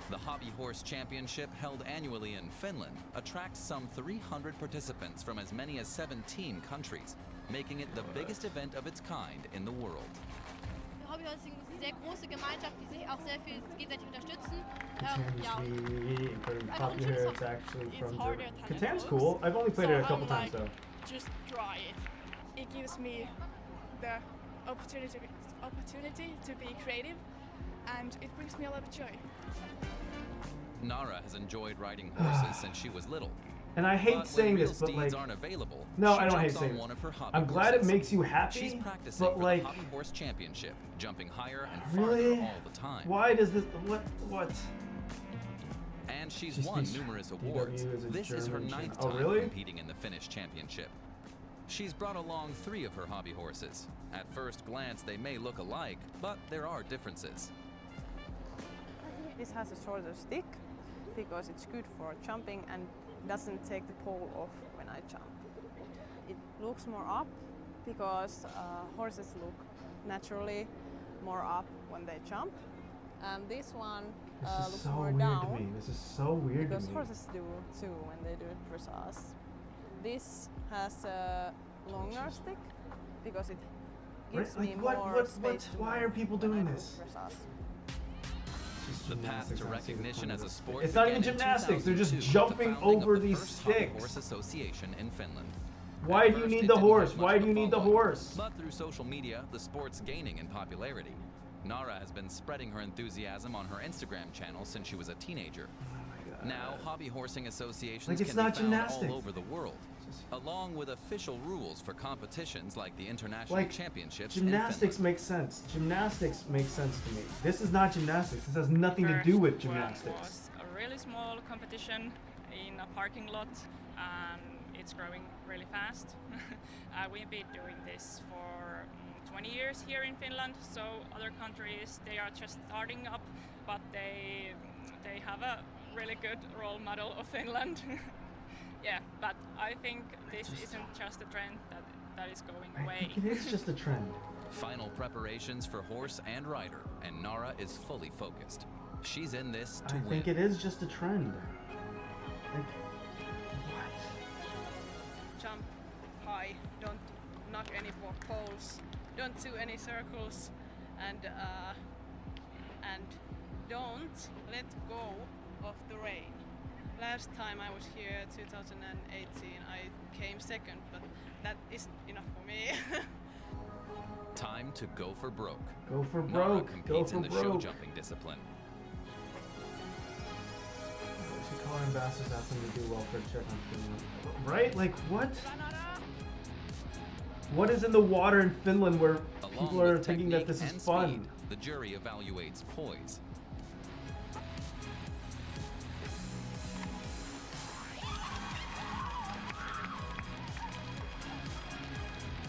The Hobby Horse Championship, held annually in Finland, attracts some 300 participants from as many as 17 countries, making it the biggest event of its kind in the world. Hobbyhorsing ist eine sehr große Gemeinschaft, die sich auch sehr viel gegenseitig unterstützen. Catan's Ja, really incredibly I don't popular. think It's actually it's from harder Germany. than it Catan's looks. cool. I've only played So it a couple I'm times like, though. just try it. It gives me the opportunity to be creative, and it brings me a lot of joy. Nara has enjoyed riding horses since she was little. And I hate But saying when real this, but steeds like, aren't available, no, she I don't hate jumps saying on this. one of her hobby I'm glad it horses. makes you She's happy, practicing but for like, the Hobby Horse Championship, jumping higher and farther really? all the time. Why does this? What? And she's Just won these- numerous DW awards. is a This is her German 9th channel. Oh, time really? competing in the Finnish Championship. She's brought along 3 of her hobby horses. At first glance, they may look alike, but there are differences. This has a shorter stick because it's good for jumping and doesn't take the pole off when I jump. it looks more up because horses look naturally more up when they jump, and this one This is looks so more weird down to me. This is so weird because to me. horses do too when they do dressage. This has a longer stick because it gives Right, me like, more space. to why move are people when I doing do this? dressage. It's just The path gymnastics, to I don't see the recognition point as of a this. sport. It's not even began in gymnastics. They're just 2002 with the jumping founding of over the these first Hobby sticks. Horse Association in Finland. Why At do you first, need it the didn't horse? have much Why of do a you need the following. horse? But through social media, the sport's gaining in popularity. Nara has been spreading her enthusiasm on her Instagram channel since she was a teenager. Now, hobby horsing associations Like, it's can be not found gymnastics. all over the world, along with official rules for competitions like the International Like, Championships gymnastics in Finland. makes sense. Gymnastics makes sense to me. This is not gymnastics. This has nothing to First do with one gymnastics. was a really small competition in a parking lot, and it's growing really fast. We've been doing this for 20 years here in Finland, so other countries, they are just starting up, but they have a really good role model of Finland. Yeah, but I think this isn't just a trend that is going I away. think it is just a trend. Final preparations for horse and rider, and Nara is fully focused. She's in this to I win. think it is just a trend. Like, what? Jump high, don't knock any poles, don't do any circles, and don't let go of the rein. Last time I was here, 2018, I came second, but that isn't enough for me. Time to go for broke. Go for Nara broke. Go competes for in the show broke. jumping discipline. We should call our ambassadors, ask them to do welfare check on Finland. Right? Like, what? What is in the water in Finland where Along people are with thinking that technique this is and fun? speed, the jury evaluates poise.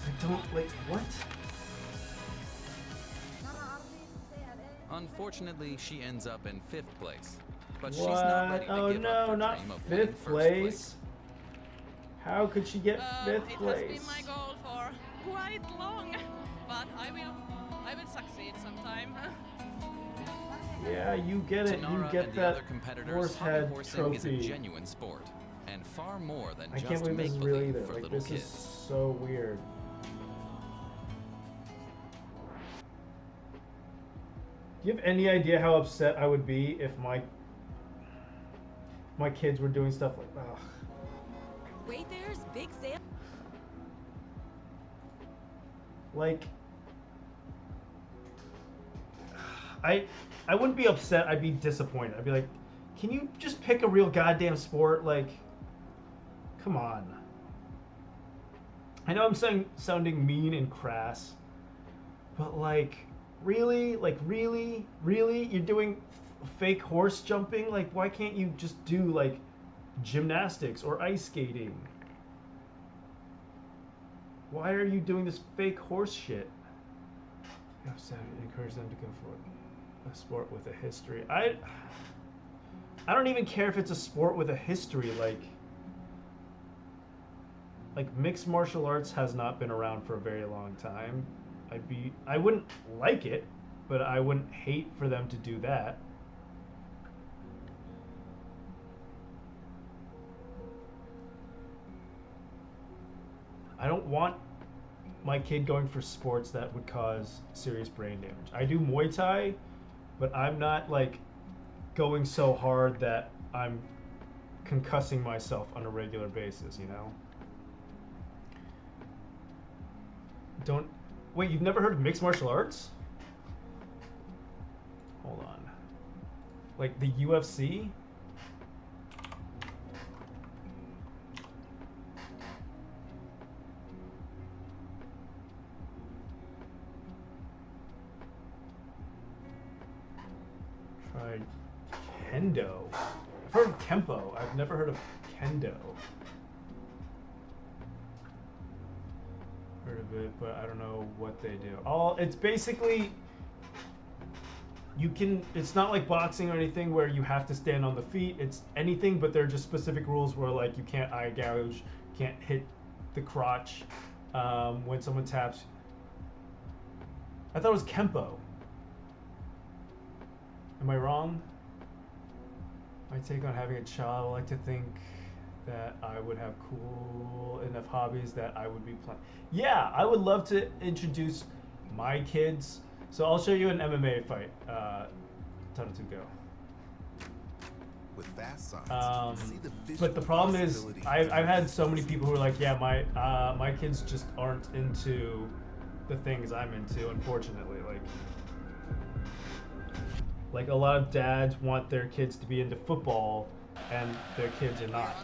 I don't, like, what? Unfortunately, she ends up in 5th place. But What? she's not ready to Oh give no, up her not dream of winning 5th first place. How could she get 5th it place? has been my goal for quite long, but I will succeed sometime. Yeah, you get To it. You Nara get and the that other competitors, horse hobby head horsing is a trophy. genuine sport, and far more than I just can't believe this is real make-believe either. for Like, little this kids. is so weird. Do you have any idea how upset I would be if my kids were doing stuff like, ugh. Wait, there's big sale. Like, I wouldn't be upset. I'd be disappointed. I'd be like, can you just pick a real goddamn sport? Like, come on. I know I'm sounding mean and crass, but like, really? Like, really? Really? You're doing fake horse jumping? Like, why can't you just do like gymnastics or ice skating? Why are you doing this fake horse shit? You have to encourage them to go for a sport with a history. I don't even care if it's a sport with a history. Like mixed martial arts has not been around for a very long time. I wouldn't like it, but I wouldn't hate for them to do that. I don't want my kid going for sports that would cause serious brain damage. I do Muay Thai, but I'm not like going so hard that I'm concussing myself on a regular basis, you know? Wait, you've never heard of mixed martial arts? Hold on. Like the UFC? Try Kendo. I've heard of Kempo. I've never heard of Kendo. Heard of it, but I don't know what they do. It's basically it's not like boxing or anything where you have to stand on the feet. It's anything, but there are just specific rules where like you can't eye gouge, can't hit the crotch when someone taps. I thought it was Kempo. Am I wrong? My take on having a child, I like to think that I would have cool enough hobbies that I would be playing. Yeah, I would love to introduce my kids. So I'll show you an MMA fight, Tanatuko. With fast signs, see the But the visual problem is, possibilities I've had so many people who are like, yeah, my kids just aren't into the things I'm into, unfortunately. Like a lot of dads want their kids to be into football, and their kids are not.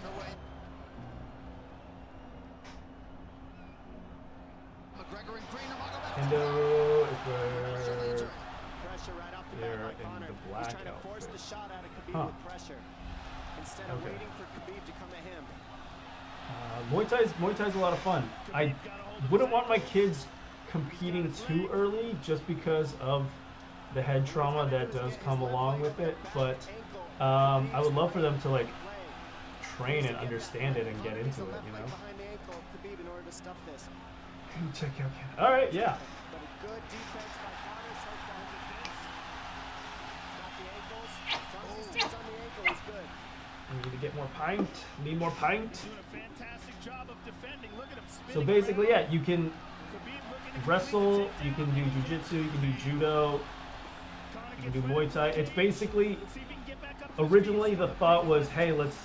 Kendo, if we're they're in the black outfit. Huh. Okay. Muay Thai's a lot of fun. I wouldn't want my kids competing too early just because of the head trauma that does come along with it, but I would love for them to like train and understand it and get into it, you know? Can you check out Canada? All right, yeah. I need to get more pint. Need more pint. So basically, yeah, you can wrestle, you can do jiu-jitsu, you can do judo, you can do Muay Thai. It's basically, originally the thought was, hey, let's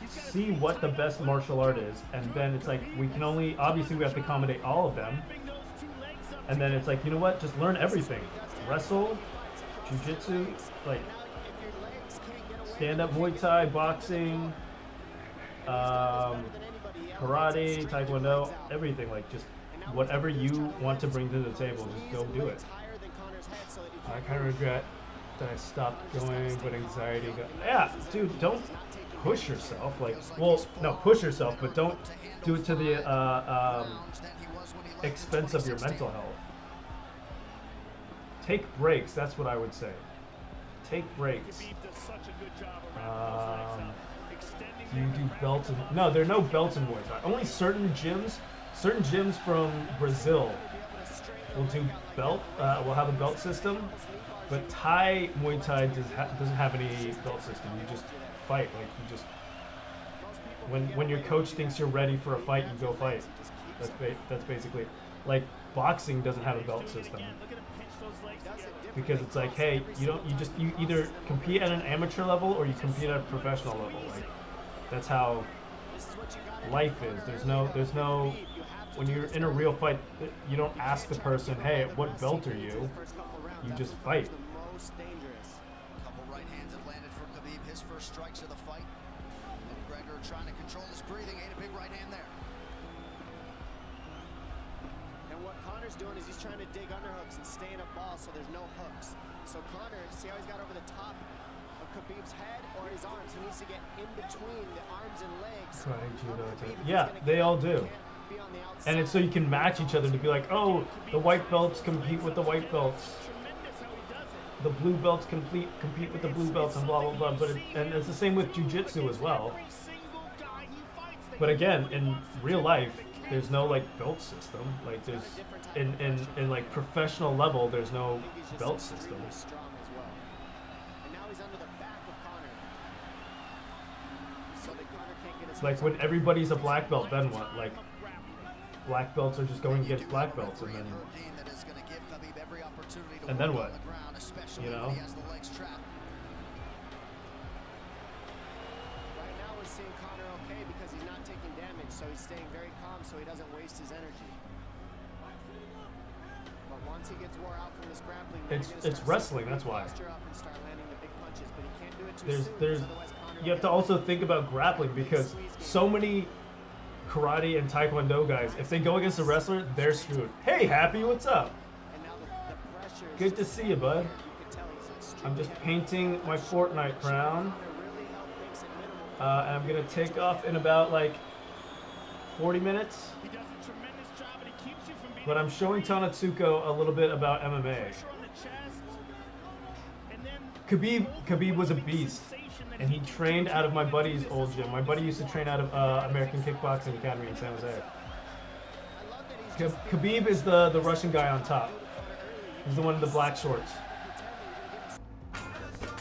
see what the best martial art is, and then it's like we can only, obviously we have to accommodate all of them, and then it's like, you know what, just learn everything. Wrestle, jiu-jitsu, like stand-up Muay Thai, boxing, karate, taekwondo, everything, like just whatever you want to bring to the table, just go do it. I kind of regret that I stopped going, but anxiety got... Yeah, dude, don't push yourself. Like, well, no, push yourself, but don't do it to the expense of your mental health. Take breaks, that's what I would say. Take breaks. Do you do belts? No, there are no belts in Muay Thai. Only certain gyms from Brazil will do will have a belt system, but Thai Muay Thai doesn't have any belt system. You just fight. Like you just when your coach thinks you're ready for a fight, you go fight. That's basically it. Like boxing doesn't have a belt system because it's like, hey, you either compete at an amateur level or you compete at a professional level. Like that's how life is. There's no when you're in a real fight, you don't ask the person, hey, what belt are you? You just fight. Couple right hands have landed for Khabib. His first strikes of the fight. McGregor trying to control his breathing. Ate a big right hand there. And what Connor's doing is he's trying to dig underhooks and stay in a ball so there's no hooks. So Connor, see how he's got over the top of Khabib's head or his arms? He needs to get in between the arms and legs. Yeah, they all do. And it's so you can match each other to be like, oh, the white belts compete with the white belts. The blue belts compete with the blue belts and blah, blah, blah. But and it's the same with jiu-jitsu as well. But again, in real life, there's no like belt system. Like there's in like professional level, there's no belt system. It's like when everybody's a black belt, then what? Like black belts are just going against black belts, and then what? You know? Right now we're seeing Connor okay because he's not taking damage, so he's staying very calm so he doesn't waste his energy. But once he gets wore out from this grappling, it's wrestling, that's why. There's you have to also think about grappling because so many karate and taekwondo guys, if they go against a wrestler, they're screwed. Hey, Happy, what's up? Good to see you, bud. I'm just painting my Fortnite crown. And I'm going to take off in about like 40 minutes. But I'm showing Tanatsuko a little bit about MMA. Khabib was a beast. And he trained out of my buddy's old gym. My buddy used to train out of American Kickboxing Academy in San Jose. Khabib is the Russian guy on top. He's the one in the black shorts.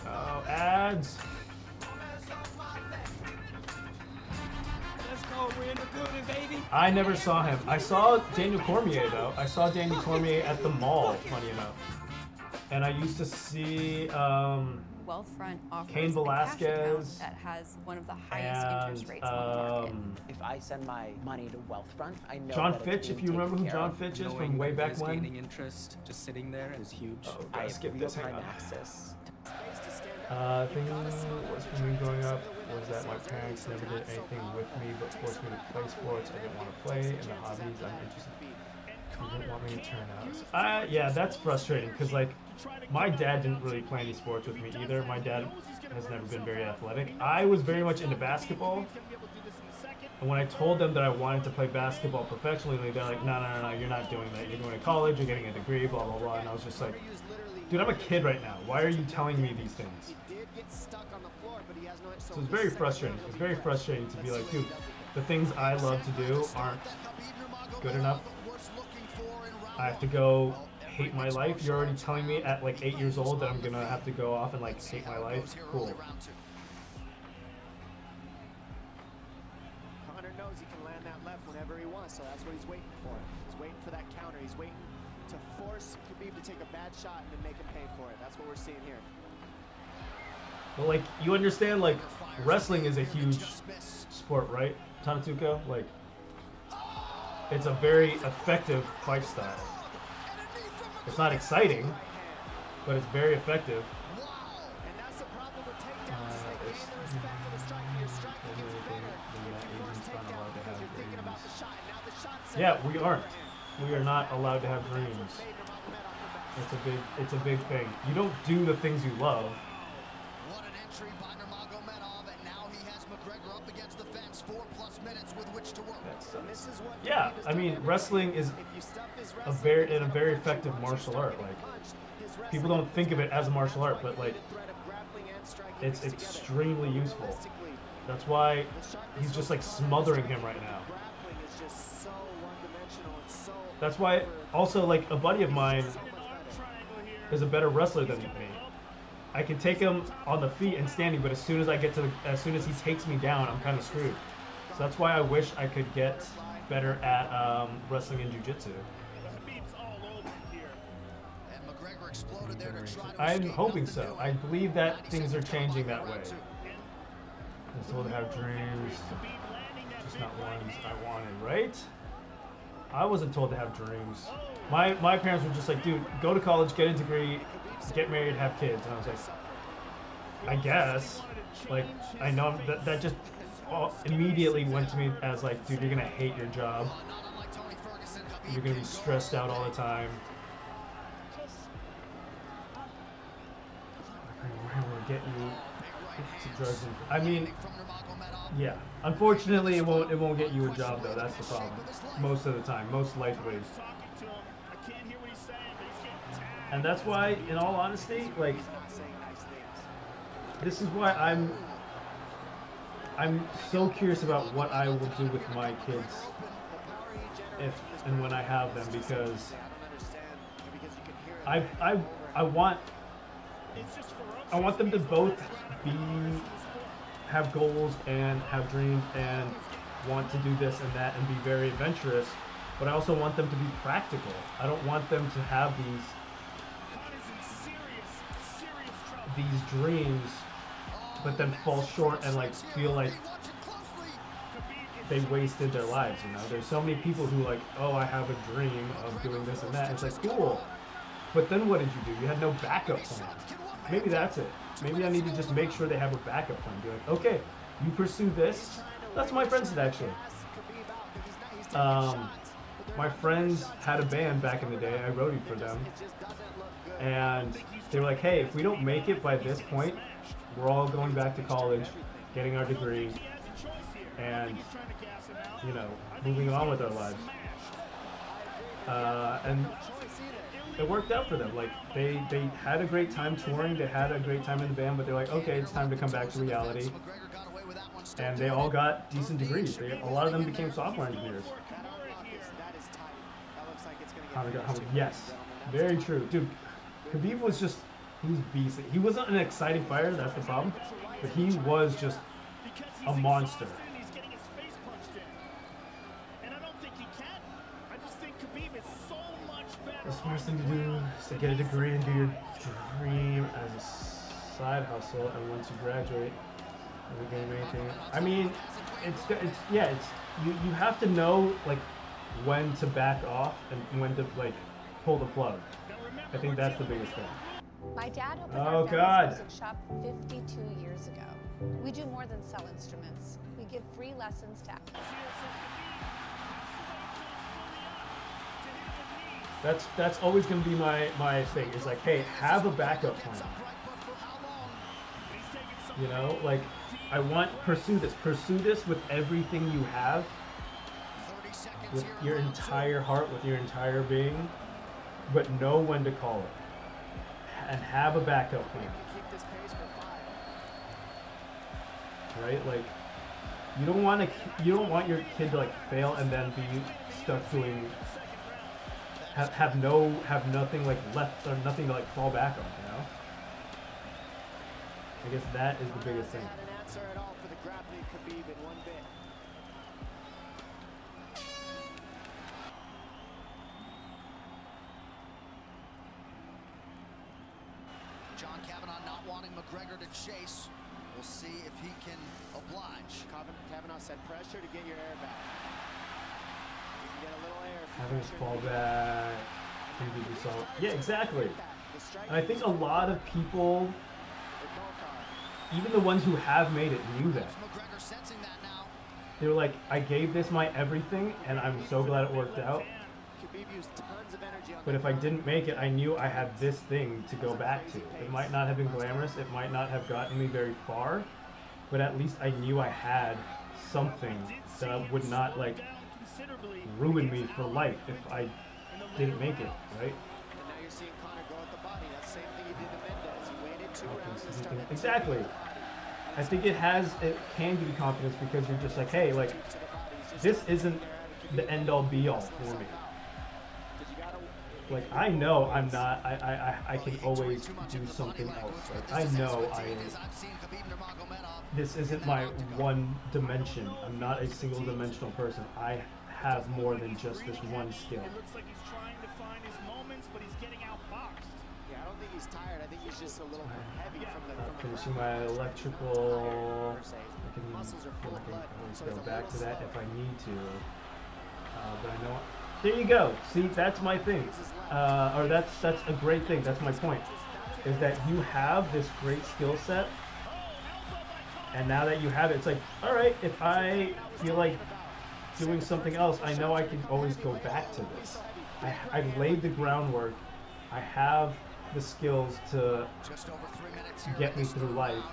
Oh, ads. Let's go, we're in the building, baby. I never saw him. I saw Daniel Cormier though. I saw Daniel Cormier at the mall, funny enough. And I used to see Wealthfront offers Cain a cash account Velasquez that has one of the highest interest rates on the market. If I send my money to Wealthfront, I know John that it's Fitch, being if you remember who taken care John of. Fitch is Knowing from way when back there's when. gaining interest, just sitting there is huge. Oh, I gotta have skip this. Hang real-time on. access. I think what's for me growing up was that my parents never did anything with me but forced me to play sports I didn't want to play and the hobbies I'm interested in. They didn't want me to turn out. Yeah, that's frustrating because like my dad didn't really play any sports with me either. My dad has never been very athletic. I was very much into basketball. And when I told them that I wanted to play basketball professionally, they're like, no, you're not doing that. You're going to college, you're getting a degree, blah, blah, blah. And I was just like, dude, I'm a kid right now. Why are you telling me these things? So it's very frustrating. It's very frustrating to be like, dude, the things I love to do aren't good enough. I have to go hate my life. You're already telling me at like 8 years old that I'm gonna have to go off and like hate my life. Cool. Conor knows he can land that left whenever he wants, so that's what he's waiting for. He's waiting for that counter. He's waiting to force Khabib to take a bad shot and then make him pay for it. That's what we're seeing here. Well, like, you understand, like, wrestling is a huge sport, right, Tanatuko? Like, it's a very effective fight style. It's not exciting, but it's very effective. Yeah, we aren't. We are not allowed to have dreams. It's a big thing. You don't do the things you love. What an entry by Nurmagomedov, and now he has McGregor up against the fence. 4+ minutes with which to work. Yeah, I mean, wrestling is a very effective martial art. Like, people don't think of it as a martial art, but like, it's extremely useful. That's why he's just like smothering him right now. That's why also like a buddy of mine is a better wrestler than me. I can take him on the feet and standing, but as soon as he takes me down, I'm kind of screwed. So that's why I wish I could get better at wrestling and jiu-jitsu. I'm hoping so. I believe that things are changing that way. I'm told to have dreams, just not ones I wanted, right? I wasn't told to have dreams. My parents were just like, dude, go to college, get a degree, get married, have kids. And I was like, I guess. Like, I know that just immediately went to me as like, dude, you're gonna hate your job. You're gonna be stressed out all the time. We'll get you to drugs and, I mean, yeah. Unfortunately, it won't get you a job though. That's the problem. Most of the time, most likely. And that's why, in all honesty, like, this is why I'm so curious about what I will do with my kids if and when I have them, because I want them to both have goals and have dreams and want to do this and that and be very adventurous, but I also want them to be practical. I don't want them to have these dreams but then fall short and like feel like they wasted their lives, you know? There's so many people who like, oh, I have a dream of doing this and that. It's like, cool, but then what did you do? You had no backup plan. Maybe that's it. Maybe I need to just make sure they have a backup plan. Be like, okay, you pursue this. That's what my friends did, actually. My friends had a band back in the day. I roadied for them. And they were like, hey, if we don't make it by this point, we're all going back to college, getting our degree, and, you know, moving on with our lives. And it worked out for them. Like, they had a great time touring, they had a great time in the band, but they're like, okay, it's time to come back to reality. And they all got decent degrees. A lot of them became software engineers. looks like it's going to Conor get got finished humbled. here, Yes, ladies and very true, dude. Khabib was just, he was beastly. He wasn't an exciting fighter, that's the problem, but he was just a monster. He's getting his face punched in. And I don't think he can. I just think Khabib is so much better. The smartest thing to do is to get a degree and do your dream as a side hustle, and once you graduate, you can maintain. I mean, you have to know like when to back off and when to like pull the plug. I think that's the biggest thing. My dad opened Oh, our God. family's music shop 52 years ago. We do more than sell instruments. We give free lessons to That's always gonna be my thing. Is like, hey, have a backup plan. You know, like I want pursue this with everything you have, with your entire heart, with your entire being, but know when to call it, and have a backup plan. Right? Like you don't want your kid to like fail and then be stuck doing have nothing like left or nothing to like fall back on, you know? I guess that is the biggest thing. Not an answer at all for the grappling Khabib in one bit. John Kavanagh not wanting McGregor to chase. We'll see if he can oblige. Kavanagh said pressure to get your air back. You can get a little air. Having a fall back, result. Yeah, exactly. And I think a lot of people, even the ones who have made it, knew that. They were like, I gave this my everything, and I'm so glad it worked out. But if I didn't make it, I knew I had this thing to go back to. It might not have been glamorous, it might not have gotten me very far, but at least I knew I had something that would not like ruin me for life if I didn't make it, right? And now you're seeing Conor go at the body. That's the same thing he did to Mendez. He waited 2 rounds and started. Exactly. I think it can give you confidence because you're just like, hey, like, this isn't the end-all be-all for me. Like, I know I'm not, I can always do something else. Like, I know this isn't my one dimension. I'm not a single-dimensional person. I have more than just this one skill. It looks like he's trying to find his moments, but he's getting outboxed. Yeah, I don't think he's tired. I think he's just a little heavy from the Finishing my electrical. I can always go back to that if I need to. But I know. There you go. See, that's my thing. Or that's a great thing. That's my point. Is that you have this great skill set, and now that you have it, it's like, all right, if I feel like doing something else, I know I can always go back to this. I've laid the groundwork. I have the skills to get me through life.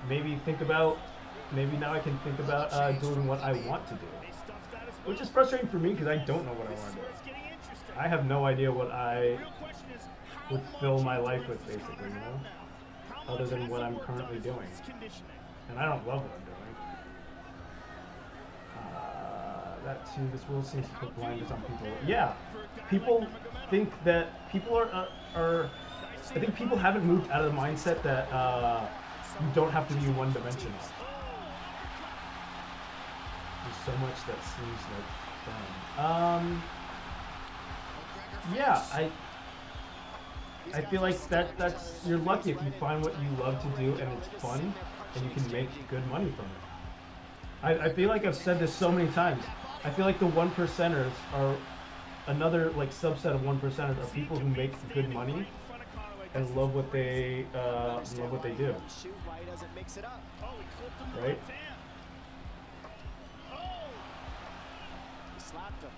Maybe now I can think about doing what I want to do. Which is frustrating for me because I don't know what I want to do. I have no idea what I would fill my life with, basically, you know? Other than what I'm currently doing. And I don't love what I'm doing. That too, this world seems to put blinders on people. Yeah, people think that people are I think people haven't moved out of the mindset that you don't have to be one-dimensional. There's so much that seems like fun. Yeah, I feel like that's you're lucky if you find what you love to do and it's fun and you can make good money from it. I feel like I've said this so many times. I feel like the 1%ers are another like subset of 1%ers are people who make good money and love what they do. Right? He slapped him.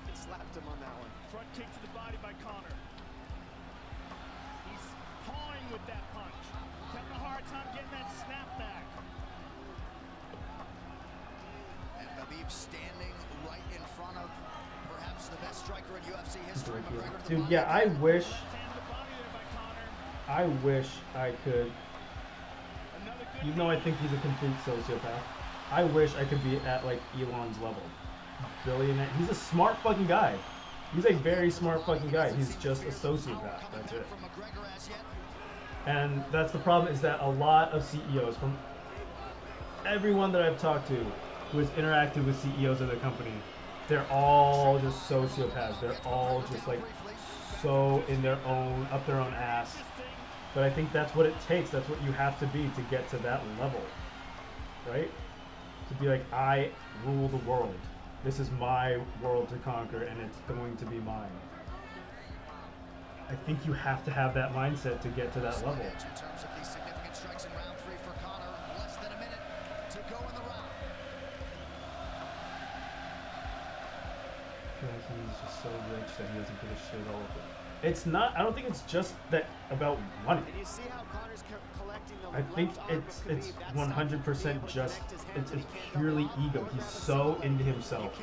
He slapped him on that one. Front kick to the body by Conor. He's pawing with that punch. Having a hard time getting that snap back. And Khabib standing right in front of perhaps the best striker in UFC history. Dude, yeah, I wish I could, even though I think he's a complete sociopath, I wish I could be at like Elon's level. Billionaire. He's a smart fucking guy. He's a very smart fucking guy. He's just a sociopath. That's it. And that's the problem, is that a lot of CEOs, from everyone that I've talked to who has interacted with CEOs of their company, they're all just sociopaths. They're all just like so in their own, up their own ass. But I think that's what it takes. That's what you have to be to get to that level, right? To be like, I rule the world. This is my world to conquer, and it's going to be mine. I think you have to have that mindset to get to that level. In terms of these significant strikes in round 3 for Conor, less than a minute to go in the round. I feel like he's just so rich that he doesn't give a shit all of it. It's not, I don't think it's just that about money. And you see how Conor's collecting the I think it's 100% just, it's purely ego. He's so into himself.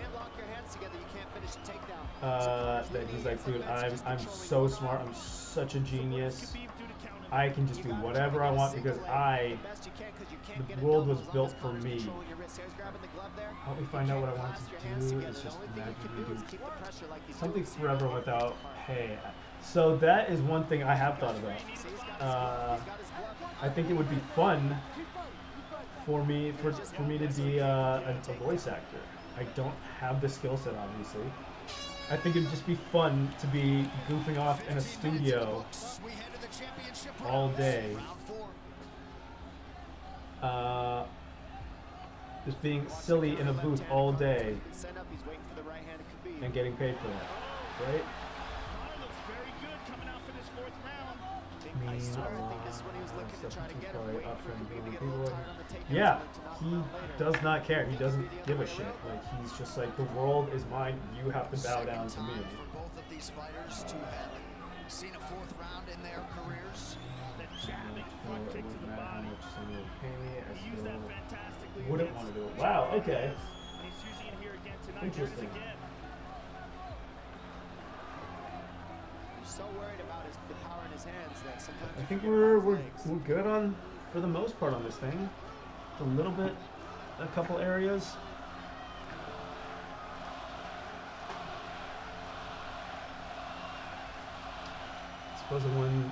That he's like, dude, I'm so smart, I'm such a genius. I can just do whatever I want because the world was built for me. Help me find out what I want to do. It's just magically do something forever without pay. So that is one thing I have thought about. I think it would be fun for me to be a voice actor. I don't have the skill set, obviously. I think it'd just be fun to be goofing off in a studio all day. Just being silly in a booth all day and getting paid for that, right? Yeah, he does not care. He doesn't give a shit. Like, he's just like, the world is mine. You have to bow down to me. For both of these fighters to have seen a 4th round in their careers. Wouldn't want to do it. Wow. Okay. Interesting. So worried about the power in his hands that sometimes I think we're good on, for the most part, on this thing. A little bit, a couple areas. I suppose one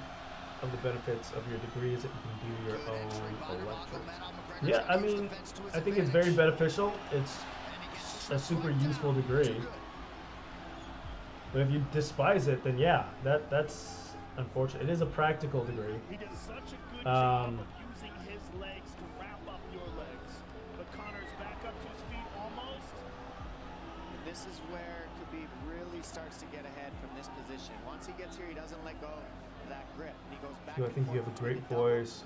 of the benefits of your degree is that you can do your own electrics. Yeah, I mean, I think it's very beneficial. It's a super useful degree. But if you despise it, then yeah, that's unfortunate. It is a practical degree. He does such a good job of using his legs to wrap up your legs. But Conor's back up to his feet almost. And this is where Khabib really starts to get ahead from this position. Once he gets here, he doesn't let go of that grip. And he goes back. I think you have a great voice.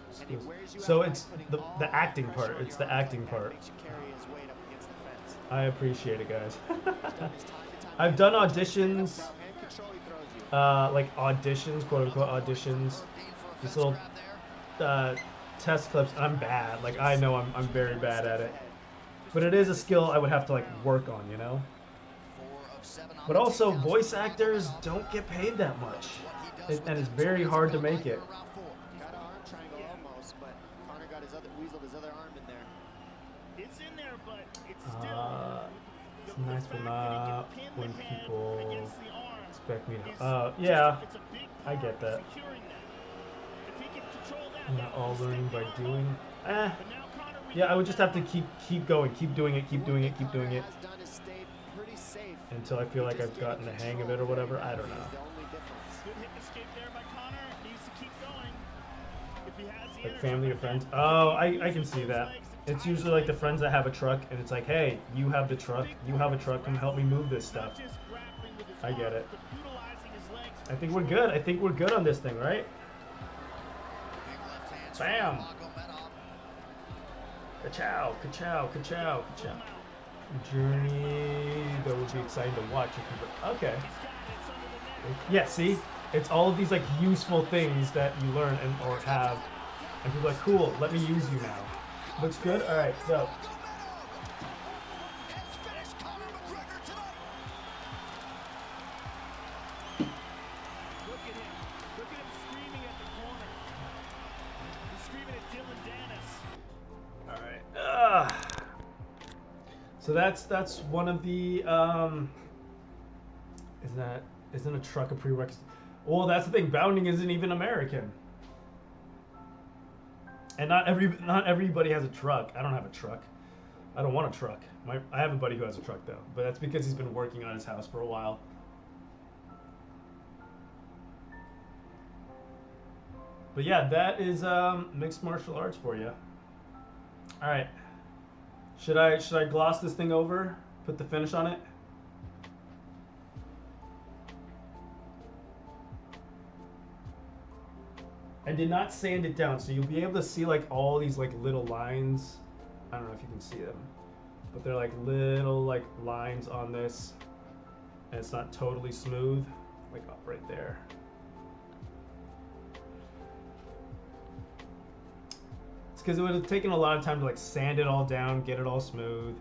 So it's the acting part. It's the acting part. I appreciate it, guys. I've done auditions, like auditions, quote unquote auditions, just little test clips. I'm bad. Like, I know I'm very bad at it, but it is a skill I would have to like work on, you know. But also, voice actors don't get paid that much, and it's very hard to make it. Got an arm triangle almost, but Conor got weaseled his other arm in there. It's in there, but it's still. It's nice for not when people expect me to. Yeah, I get that. Not all learning by doing. Yeah, I would just have to keep going, keep doing it until I feel like I've gotten the hang of it or whatever. I don't know. Like family or friends. Oh, I can see that. It's usually like the friends that have a truck, and it's like, hey, you have the truck, come help me move this stuff. I get it. I think we're good. I think we're good on this thing, right? Bam! Ka-chow, ka-chow, ka-chow, ka-chow. Journey that would be exciting to watch. Okay. Yeah, see? It's all of these like useful things that you learn or have, and people are like, cool, let me use you now. Looks good? Alright, so. Look at him screaming at the corner. He's screaming at Dylan Dennis. Alright. So that's one of the Isn't a truck a prerequisite? Well, that's the thing. Bounding isn't even American. And not everybody has a truck. I don't have a truck. I don't want a truck. I have a buddy who has a truck though, but that's because he's been working on his house for a while. But yeah, that is mixed martial arts for you. All right. Should I gloss this thing over? Put the finish on it? I did not sand it down, so you'll be able to see like all these like little lines. I don't know if you can see them, but they're like little like lines on this, and it's not totally smooth, like up right there. It's because it would have taken a lot of time to like sand it all down, get it all smooth.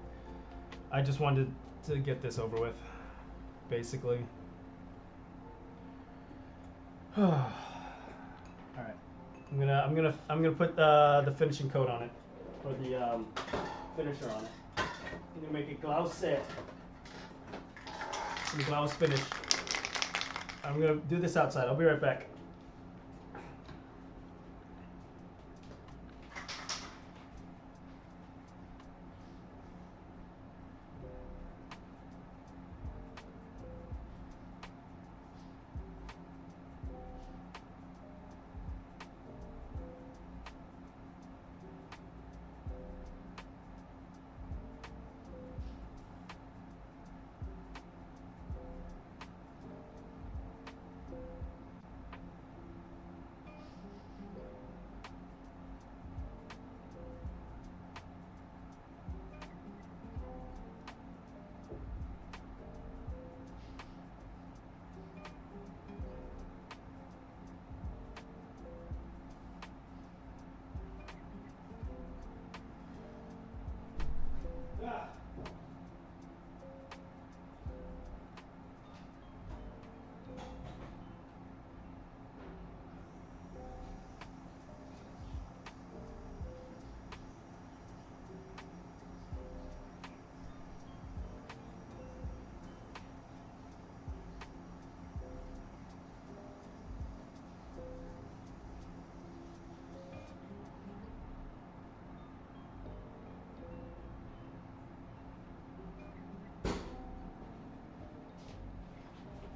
I just wanted to get this over with, basically. All right, I'm gonna put the finishing coat on it, or the finisher on it. I'm gonna make it gloss set. Some gloss finish. I'm gonna do this outside. I'll be right back.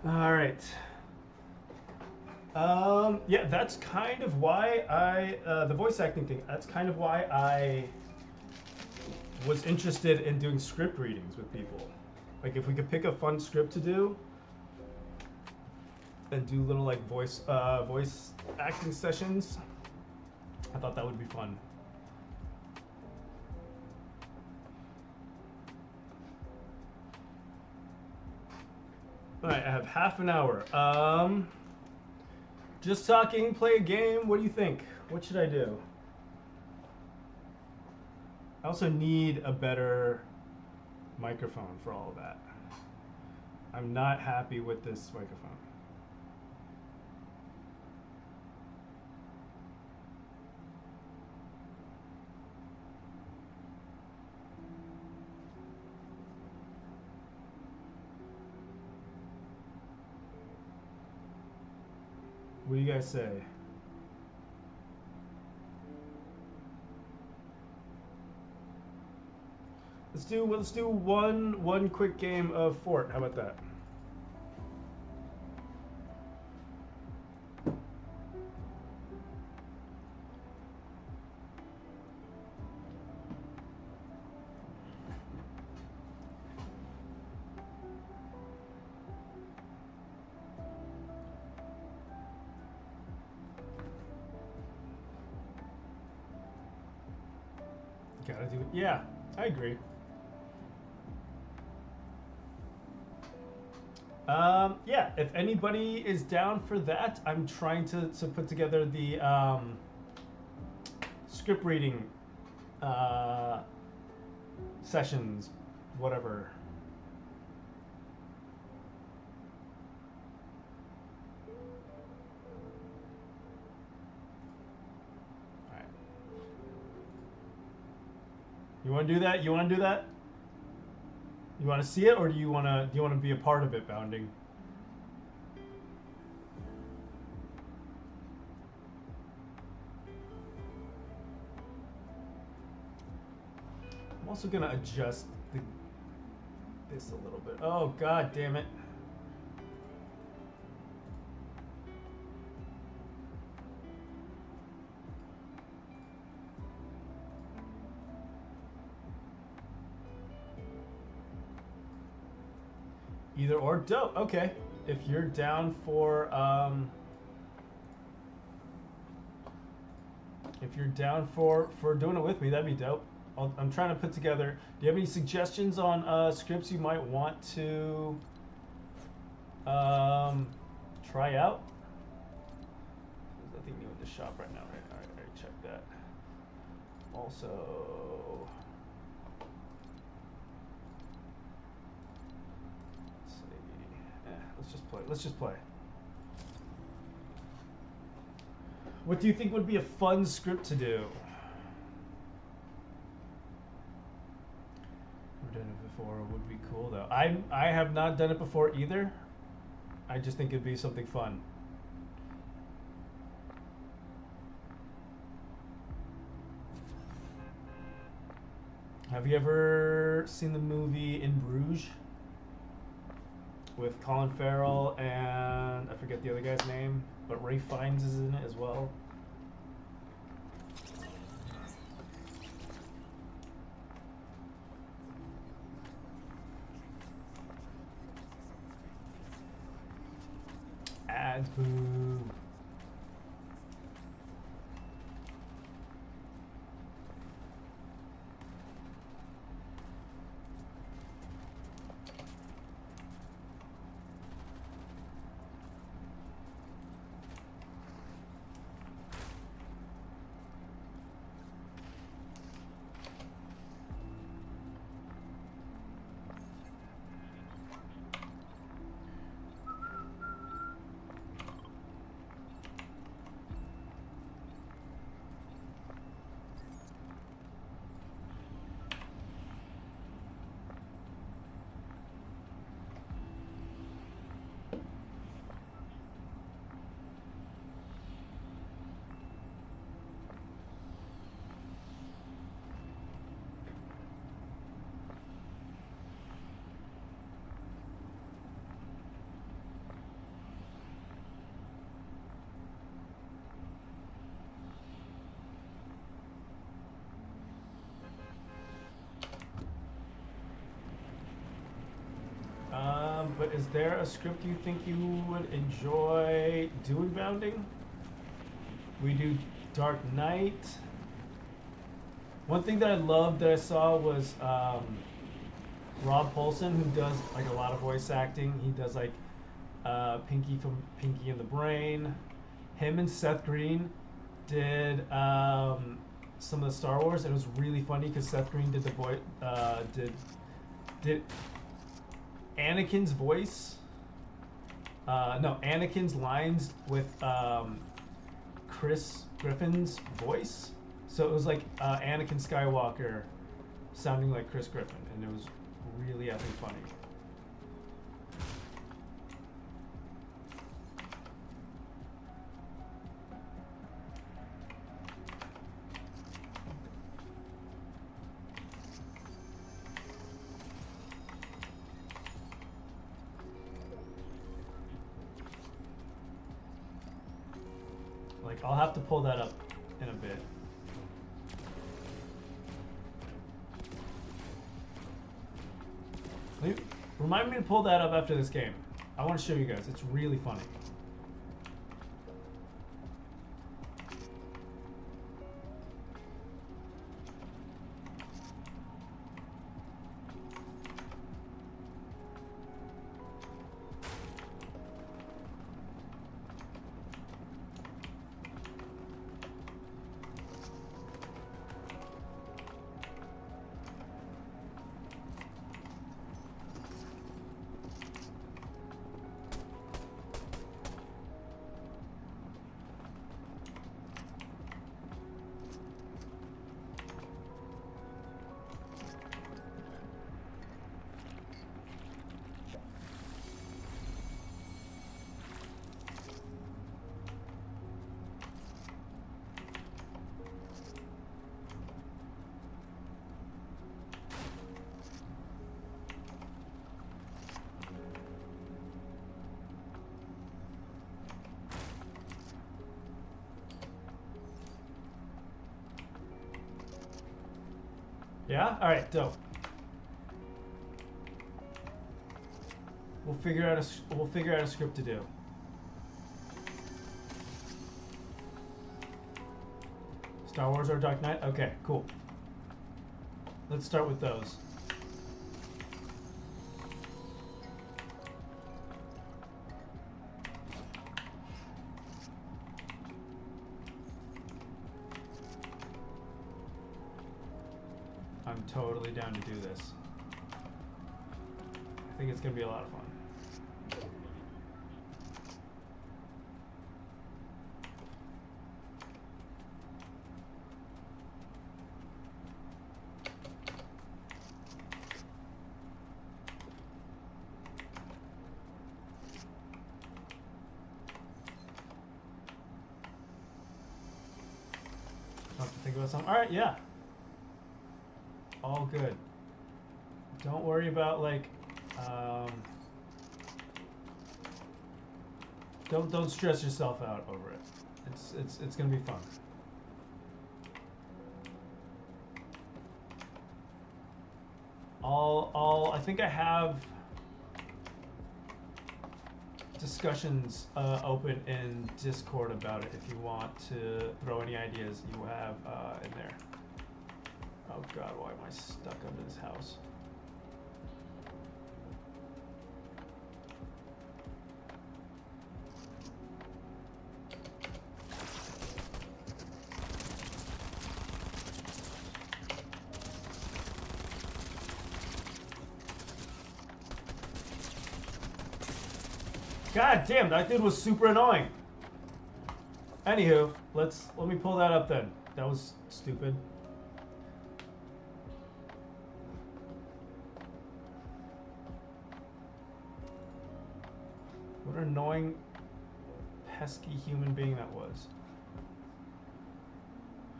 All right. Yeah, that's kind of why the voice acting thing, that's kind of why I was interested in doing script readings with people. Like if we could pick a fun script to do and do little like voice acting sessions, I thought that would be fun. All right, I have half an hour. Just talking, play a game. What do you think? What should I do? I also need a better microphone for all of that. I'm not happy with this microphone. What do you guys say? Let's do one quick game of Fort. How about that? Gotta do it. Yeah, I agree. Yeah, if anybody is down for that, I'm trying to put together the script reading sessions, whatever. All right. You want to do that? You want to do that? You want to see it, or do you want to be a part of it, Bounding? I'm also gonna adjust this a little bit. Oh, god damn it. Either or, dope. Okay, if you're down for doing it with me, that'd be dope. I'm trying to put together. Do you have any suggestions on scripts you might want to try out? There's nothing new in the shop right now, right? All right, I already checked that. Also. Let's just play. What do you think would be a fun script to do? I've done it before. It would be cool though. I have not done it before either. I just think it'd be something fun. Have you ever seen the movie In Bruges? With Colin Farrell and I forget the other guy's name, but Ray Fiennes is in it as well. Ads, boo. But is there a script you think you would enjoy doing bounding? We do Dark Knight. One thing that I loved that I saw was Rob Paulsen, who does like a lot of voice acting. He does like Pinky from Pinky and the Brain. Him and Seth Green did some of the Star Wars, and it was really funny because Seth Green did the voice, did Anakin's voice. No, Anakin's lines with Chris Griffin's voice. So it was like Anakin Skywalker sounding like Chris Griffin, and it was really effing funny. Like, I'll have to pull that up in a bit. Remind me to pull that up after this game. I want to show you guys. It's really funny. Yeah? Alright, dope. We'll figure out a script to do. Star Wars or Dark Knight? Okay, cool. Let's start with those. I'm totally down to do this. I think it's gonna be a lot of fun. Have to think about something. All right, yeah. All good. Don't worry about like, don't stress yourself out over it. It's gonna be fun. I think I have discussions open in Discord about it if you want to throw any ideas you have in there. Oh god, why am I stuck under this house? God damn, that dude was super annoying. Anywho, let me pull that up then. That was stupid. What an annoying, pesky human being that was.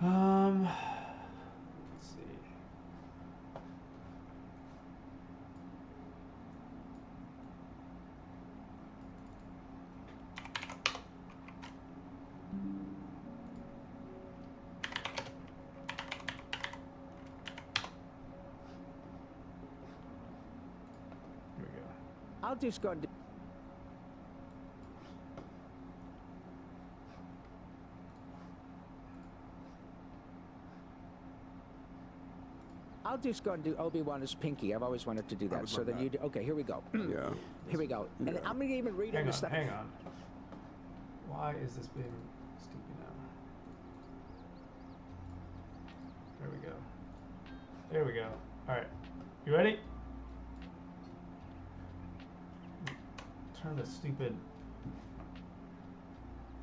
Let's see. Here we go. I'll just go and do. I'll just go and do Obi-Wan as Pinky. I've always wanted to do that. So then you do. Okay, here we go. Yeah. Here we go. And I'm gonna even read the stuff. Hang on. Why is this being stupid now? There we go. There we go. All right. You ready? Turn the stupid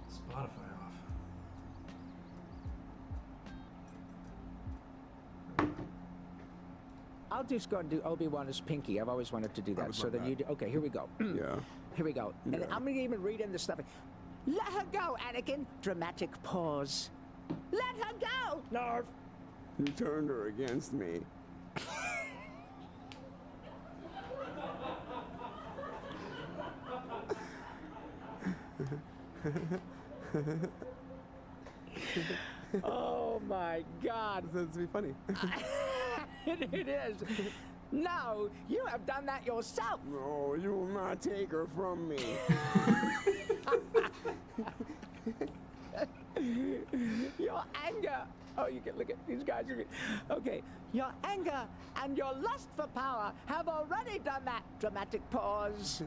Spotify off. I'll just go and do Obi-Wan as Pinky. I've always wanted to do that. So then you do. Okay, here we go. Yeah. Here we go. And I'm gonna even read in the stuff. Let her go, Anakin. Dramatic pause. Let her go. Narf. You turned her against me. Oh my God. That's to be funny. It is. No, you have done that yourself. No, you will not take her from me. Your anger. Oh, you can look at these guys. Okay. Your anger and your lust for power have already done that. Dramatic pause.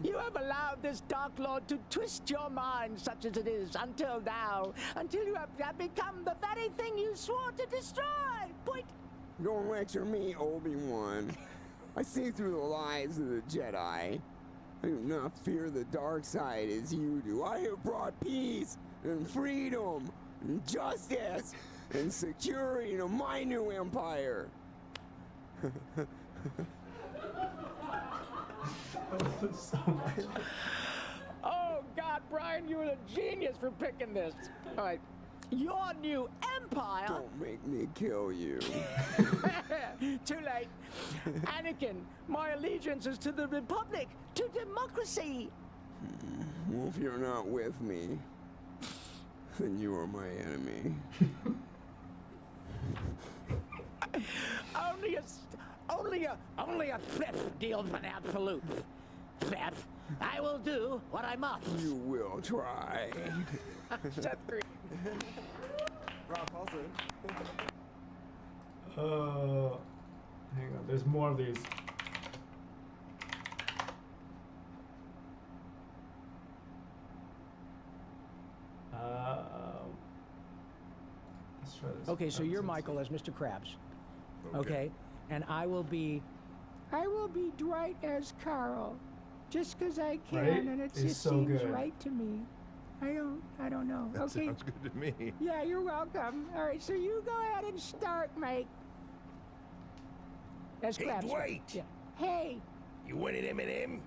You have allowed this Dark Lord to twist your mind, such as it is, until now. Until you have become the very thing you swore to destroy. Point. Don't lecture me, Obi-Wan. I see through the lies of the Jedi. I do not fear the dark side as you do. I have brought peace and freedom and justice and security to my new empire. So much. Oh, God, Brian, you're a genius for picking this. All right. Your new empire. Don't make me kill you. Too late. Anakin, my allegiance is to the Republic, to democracy. Well, if you're not with me, then you are my enemy. only a thrift deals with absolute. Theft. I will do what I must. You will try. Seth Green. Rob Paulson. Hang on. There's more of these. Let's try this. Okay, so you're Michael as Mr. Krabs. Okay. And I will be Dwight as Carl. Just because I can, Right? and it It's just so seems good. right to me. I don't know. That Okay. sounds good to me. Yeah, you're welcome. All right, so you go ahead and start, Mike. As Hey, Krabs. Dwight. Yeah. Hey. You want an M&M?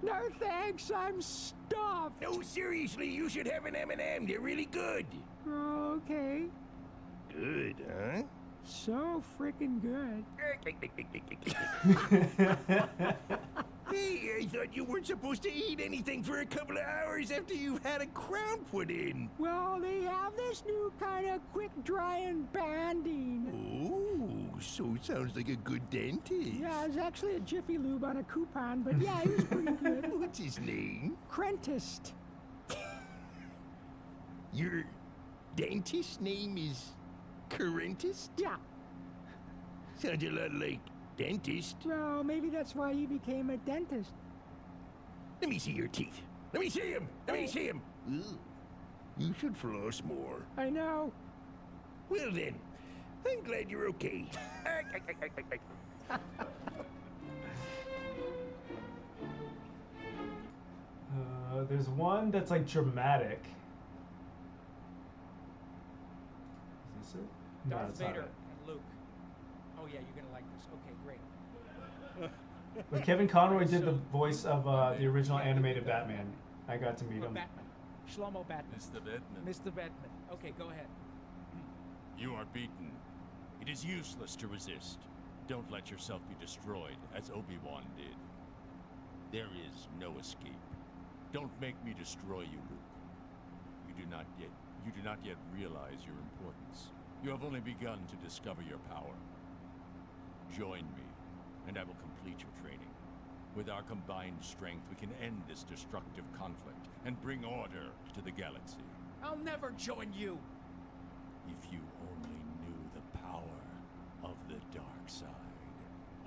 No, thanks. I'm stuffed. No, seriously, you should have an M&M. They're really good. Okay. Good, huh? So freaking good. Hey, I thought you weren't supposed to eat anything for a couple of hours after you've had a crown put in. Well, they have this new kind of quick drying banding. Oh, so it sounds like a good dentist. Yeah, it's actually a Jiffy Lube on a coupon, but yeah, he was pretty good. What's his name? Crentist. Your dentist's name is Currentist? Yeah. Sounds a lot like dentist. Well, maybe that's why he became a dentist. Let me see your teeth. Let me see him. Let me see him. You should floss more. I know. Well then, I'm glad you're okay. There's one that's like dramatic. Is this it? No, Darth it's not Vader it. and Luke. Oh yeah, you're gonna like this. Okay, great. But Kevin Conroy did the voice of the original animated Batman. I got to meet him. Batman. Shlomo Batman. Mr. Batman. Mr. Batman. Okay, go ahead. You are beaten. It is useless to resist. Don't let yourself be destroyed, as Obi-Wan did. There is no escape. Don't make me destroy you, Luke. You do not yet realize your importance. You have only begun to discover your power. Join me, and I will complete your training. With our combined strength, we can end this destructive conflict and bring order to the galaxy. I'll never join you. If you only knew the power of the dark side.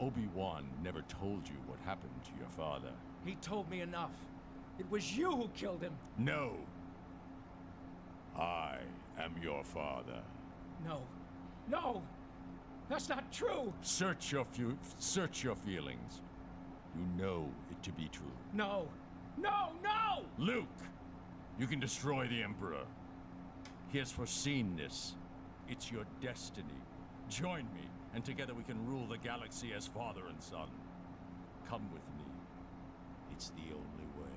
Obi-Wan never told you what happened to your father. He told me enough. It was you who killed him. No. I am your father. No. No! That's not true! Search your feelings. You know it to be true. No! No! No! Luke! You can destroy the Emperor. He has foreseen this. It's your destiny. Join me, and together we can rule the galaxy as father and son. Come with me. It's the only way.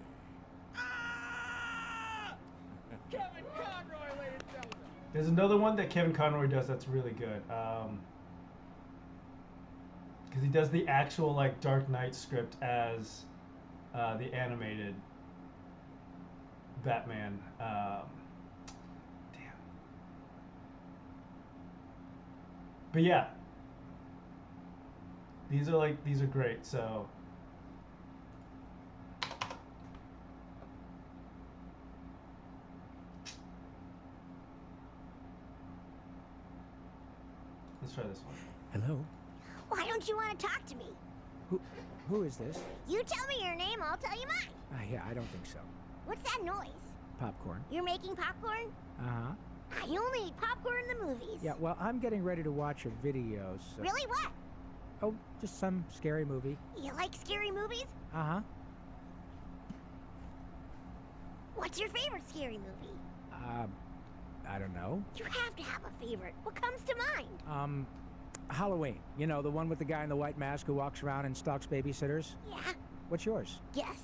Kevin Conroy, ladies and gentlemen! There's another one that Kevin Conroy does that's really good. Because he does the actual like Dark Knight script as the animated Batman. Damn. But yeah, these are great. So. Let's try this one. Hello? Why don't you want to talk to me? Who is this? You tell me your name, I'll tell you mine. Yeah, I don't think so. What's that noise? Popcorn. You're making popcorn? Uh-huh. I only eat popcorn in the movies. Yeah, well, I'm getting ready to watch a video, so... Really? What? Oh, just some scary movie. You like scary movies? Uh-huh. What's your favorite scary movie? I don't know. You have to have a favorite. What comes to mind? Halloween. You know, the one with the guy in the white mask who walks around and stalks babysitters? Yeah. What's yours? Guess.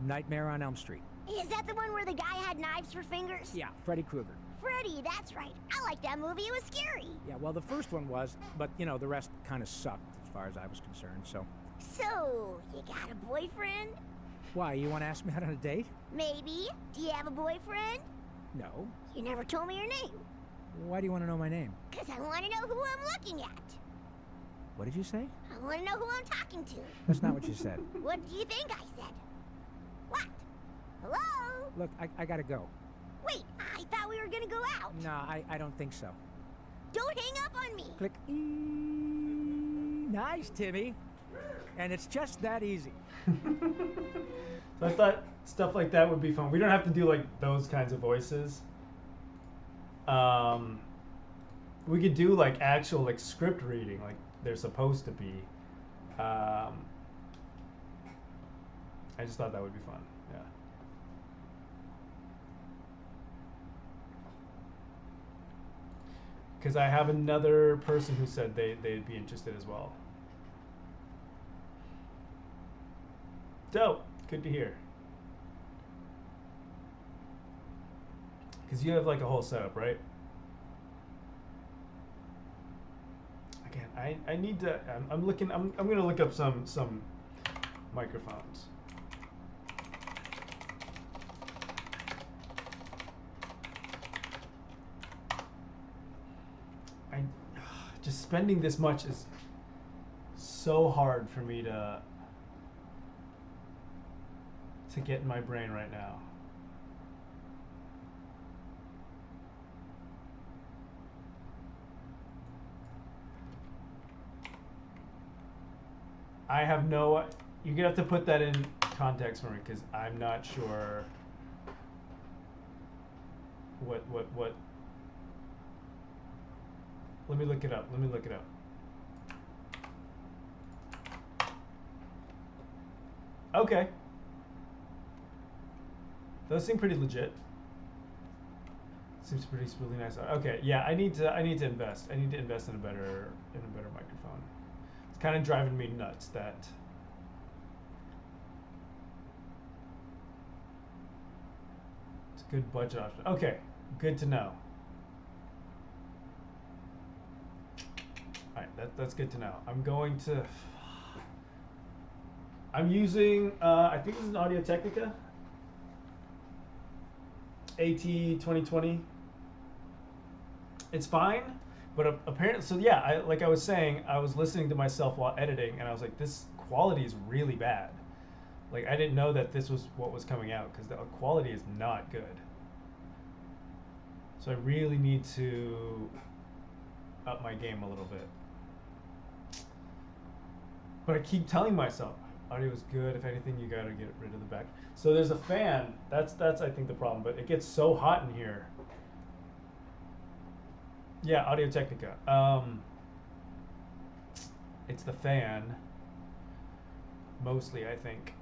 Nightmare on Elm Street. Is that the one where the guy had knives for fingers? Yeah, Freddy Krueger. Freddy, that's right. I like that movie. It was scary. Yeah, well, the first one was, but, you know, the rest kind of sucked as far as I was concerned, so... So, you got a boyfriend? Why, you want to ask me out on a date? Maybe. Do you have a boyfriend? No. You never told me your name. Why do you want to know my name? Because I want to know who I'm looking at. What did you say? I want to know who I'm talking to. That's not what you said. What do you think I said? What? Hello? Look, I gotta go. Wait, I thought we were gonna go out. No, I don't think so. Don't hang up on me. Click. Nice, Timmy. And it's just that easy. So I thought stuff like that would be fun. We don't have to do like those kinds of voices. We could do like actual like script reading, like they're supposed to be. I just thought that would be fun. Yeah. Because I have another person who said they'd be interested as well. Dope. Good to hear. Because you have like a whole setup, right? Again, I need to. I'm looking. I'm gonna look up some microphones. Just spending this much is so hard for me to get in my brain right now. I have no. You're gonna have to put that in context for me because I'm not sure what. Let me look it up. Okay. Those seem pretty legit. Seems pretty really nice. Okay, yeah, I need to invest. I need to invest in a better microphone. It's kind of driving me nuts that it's a good budget option. Okay, good to know. All right, that's good to know. I'm using I think this is an Audio-Technica AT2020. It's fine, but apparently, so yeah, like I was saying, I was listening to myself while editing, and I was like, this quality is really bad. Like, I didn't know that this was what was coming out, because the quality is not good. So I really need to up my game a little bit. But I keep telling myself, audio is good. If anything, you gotta get rid of the back. So there's a fan. That's I think the problem. But it gets so hot in here. Yeah, Audio-Technica. It's the fan. Mostly, I think.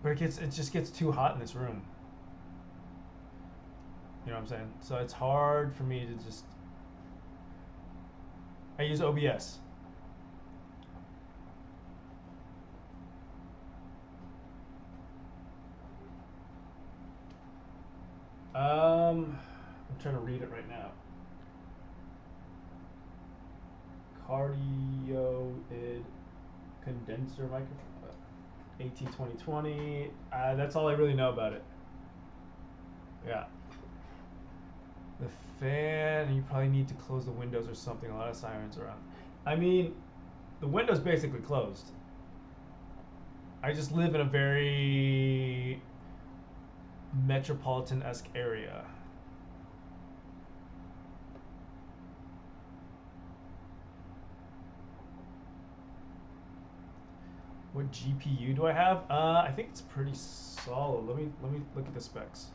But it just gets too hot in this room. You know what I'm saying? So it's hard for me to just. I use OBS. I'm trying to read it right now. Cardioid condenser microphone. AT2020. That's all I really know about it. Yeah. The fan, you probably need to close the windows or something. A lot of sirens around. I mean, the window's basically closed. I just live in a very metropolitan-esque area. What GPU do I have? I think it's pretty solid. Let me look at the specs.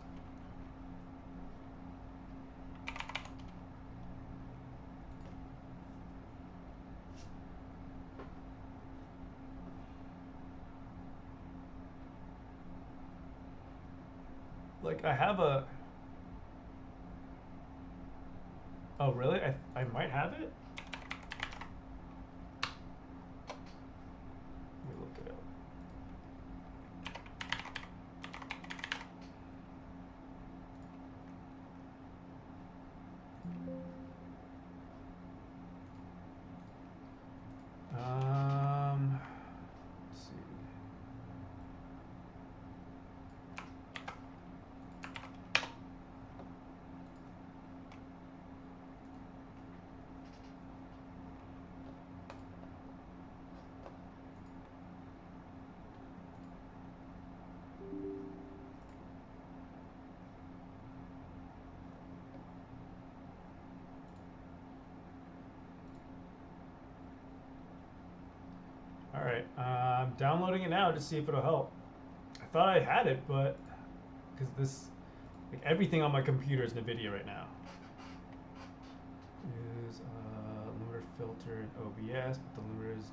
Like, I have a... Oh, really? I might have it? Let me look it up. Let's see. Alright, I'm downloading it now to see if it'll help. I thought I had it, but because this, like everything on my computer is NVIDIA right now. Use limiter filter in OBS, but the limiter is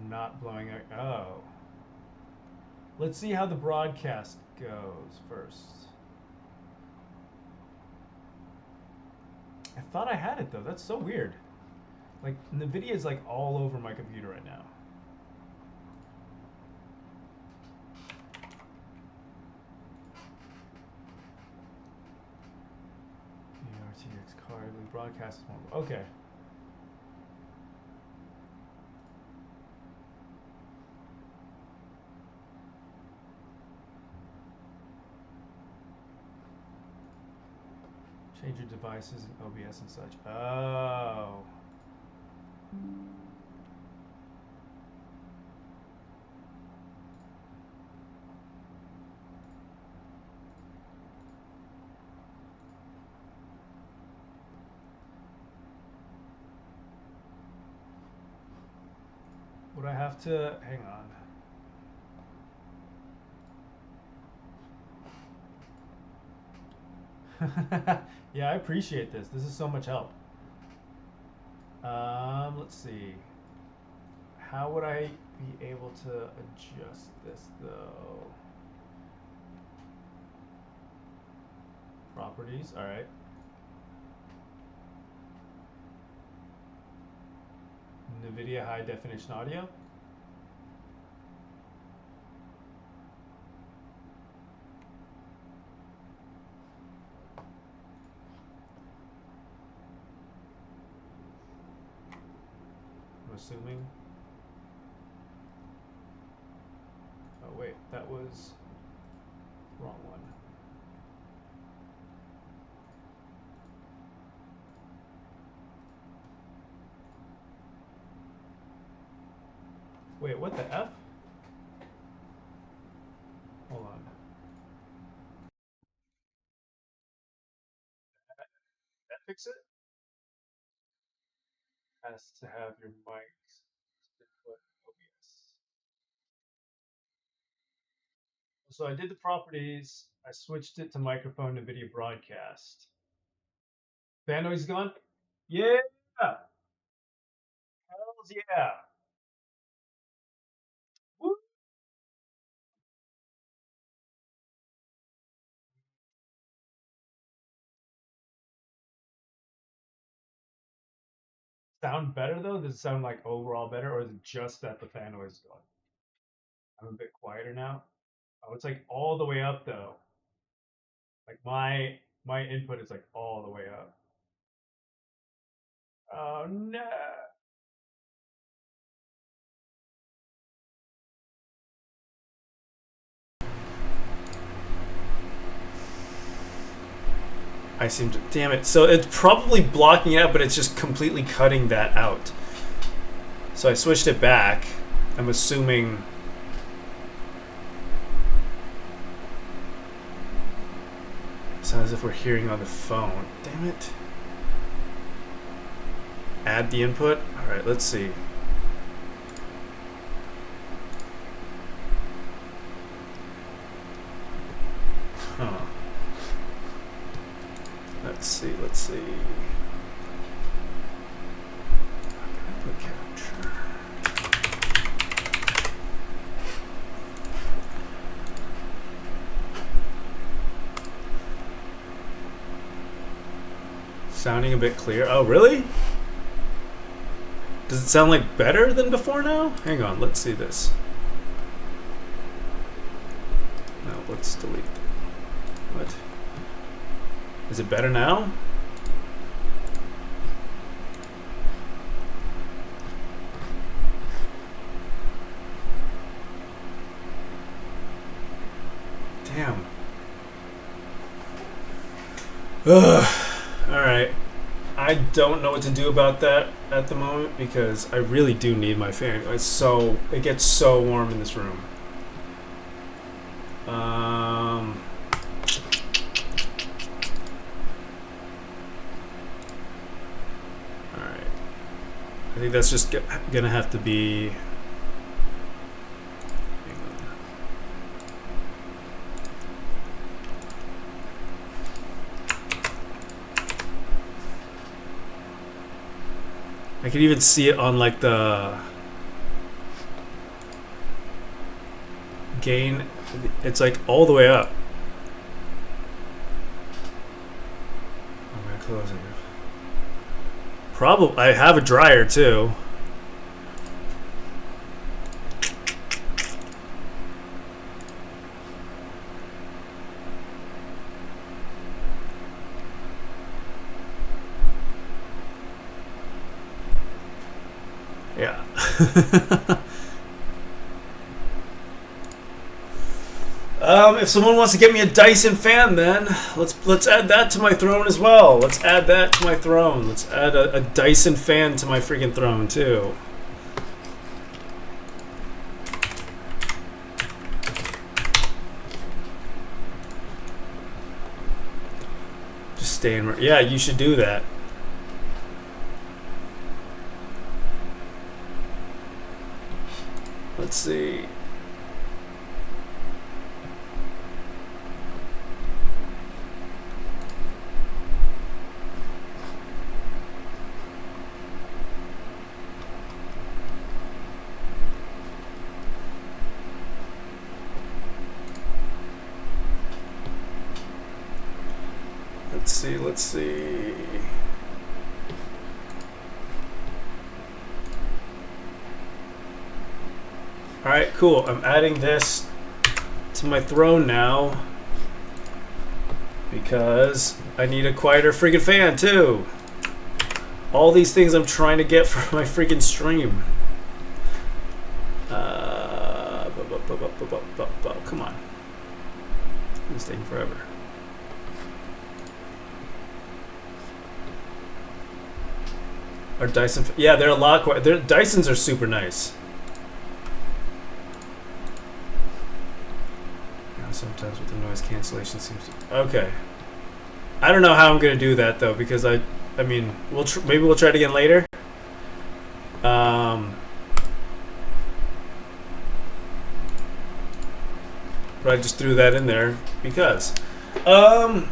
not blowing out. Oh. Let's see how the broadcast goes first. I thought I had it though. That's so weird. Like NVIDIA is like all over my computer right now. RTX card broadcast is one. Okay. Change your devices and OBS and such. Oh. Would I have to hang on? Yeah, I appreciate this. This is so much help. Let's see. How would I be able to adjust this though? Properties, all right. NVIDIA high definition audio. Assuming. Oh wait, that was wrong one. Wait, what the F? Hold on. That fix it? Has to have your mics input OBS. So I did the properties. I switched it to microphone to video broadcast. Fan noise gone? Yeah. Hells yeah. Woo. Sound better though? Does it sound like overall better, or is it just that the fan noise is gone? I'm a bit quieter now. Oh, it's like all the way up though. Like my input is like all the way up. Oh no. I seem to, damn it. So it's probably blocking it out, but it's just completely cutting that out. So I switched it back. I'm assuming. Sounds as if we're hearing on the phone. Damn it. Add the input. All right, let's see. Huh. Let's see, let's see. Input capture. Sounding a bit clear. Oh, really? Does it sound like better than before now? Hang on, let's see this. No, let's delete that. What? Is it better now? Damn. Ugh. Alright. I don't know what to do about that at the moment because I really do need my fan. It gets so warm in this room. I think that's just gonna have to be. I can even see it on like the gain. It's like all the way up. I'm gonna close it. Probably I have a dryer too. Yeah. If someone wants to get me a Dyson fan, then let's add that to my throne as well. Let's add that to my throne. Let's add a Dyson fan to my freaking throne too. Just staying. Yeah, you should do that. Let's see. Let's see. Alright, cool. I'm adding this to my throne now because I need a quieter freaking fan too. All these things I'm trying to get for my freaking stream. Come on. This is taking forever. Our Dyson, yeah, they're a lot. Dysons are super nice. Sometimes with the noise cancellation seems to, okay. I don't know how I'm gonna do that though, because I mean, maybe we'll try it again later. But I just threw that in there because. All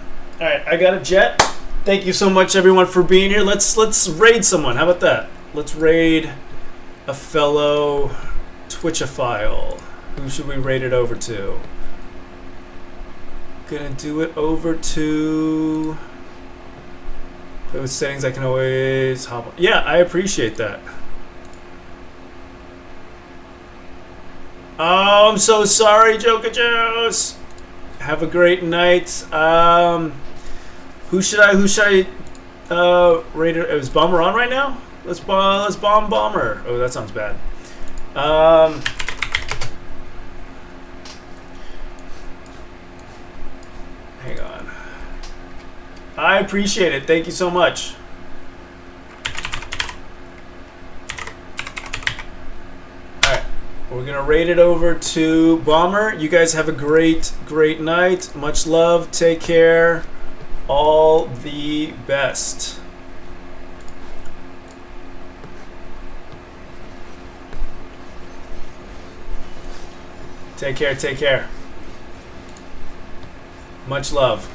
right, I got a jet. Thank you so much, everyone, for being here. Let's raid someone. How about that? Let's raid a fellow Twitchophile. Who should we raid it over to? Gonna do it over to. Play with settings. I can always hop on. Yeah, I appreciate that. Oh, I'm so sorry, Joker Juice. Have a great night. Who should I raid it? Is Bomber on right now? Let's bomb Bomber. Oh, that sounds bad. Hang on. I appreciate it. Thank you so much. Alright. We're gonna raid it over to Bomber. You guys have a great night. Much love. Take care. All the best. Take care. Much love.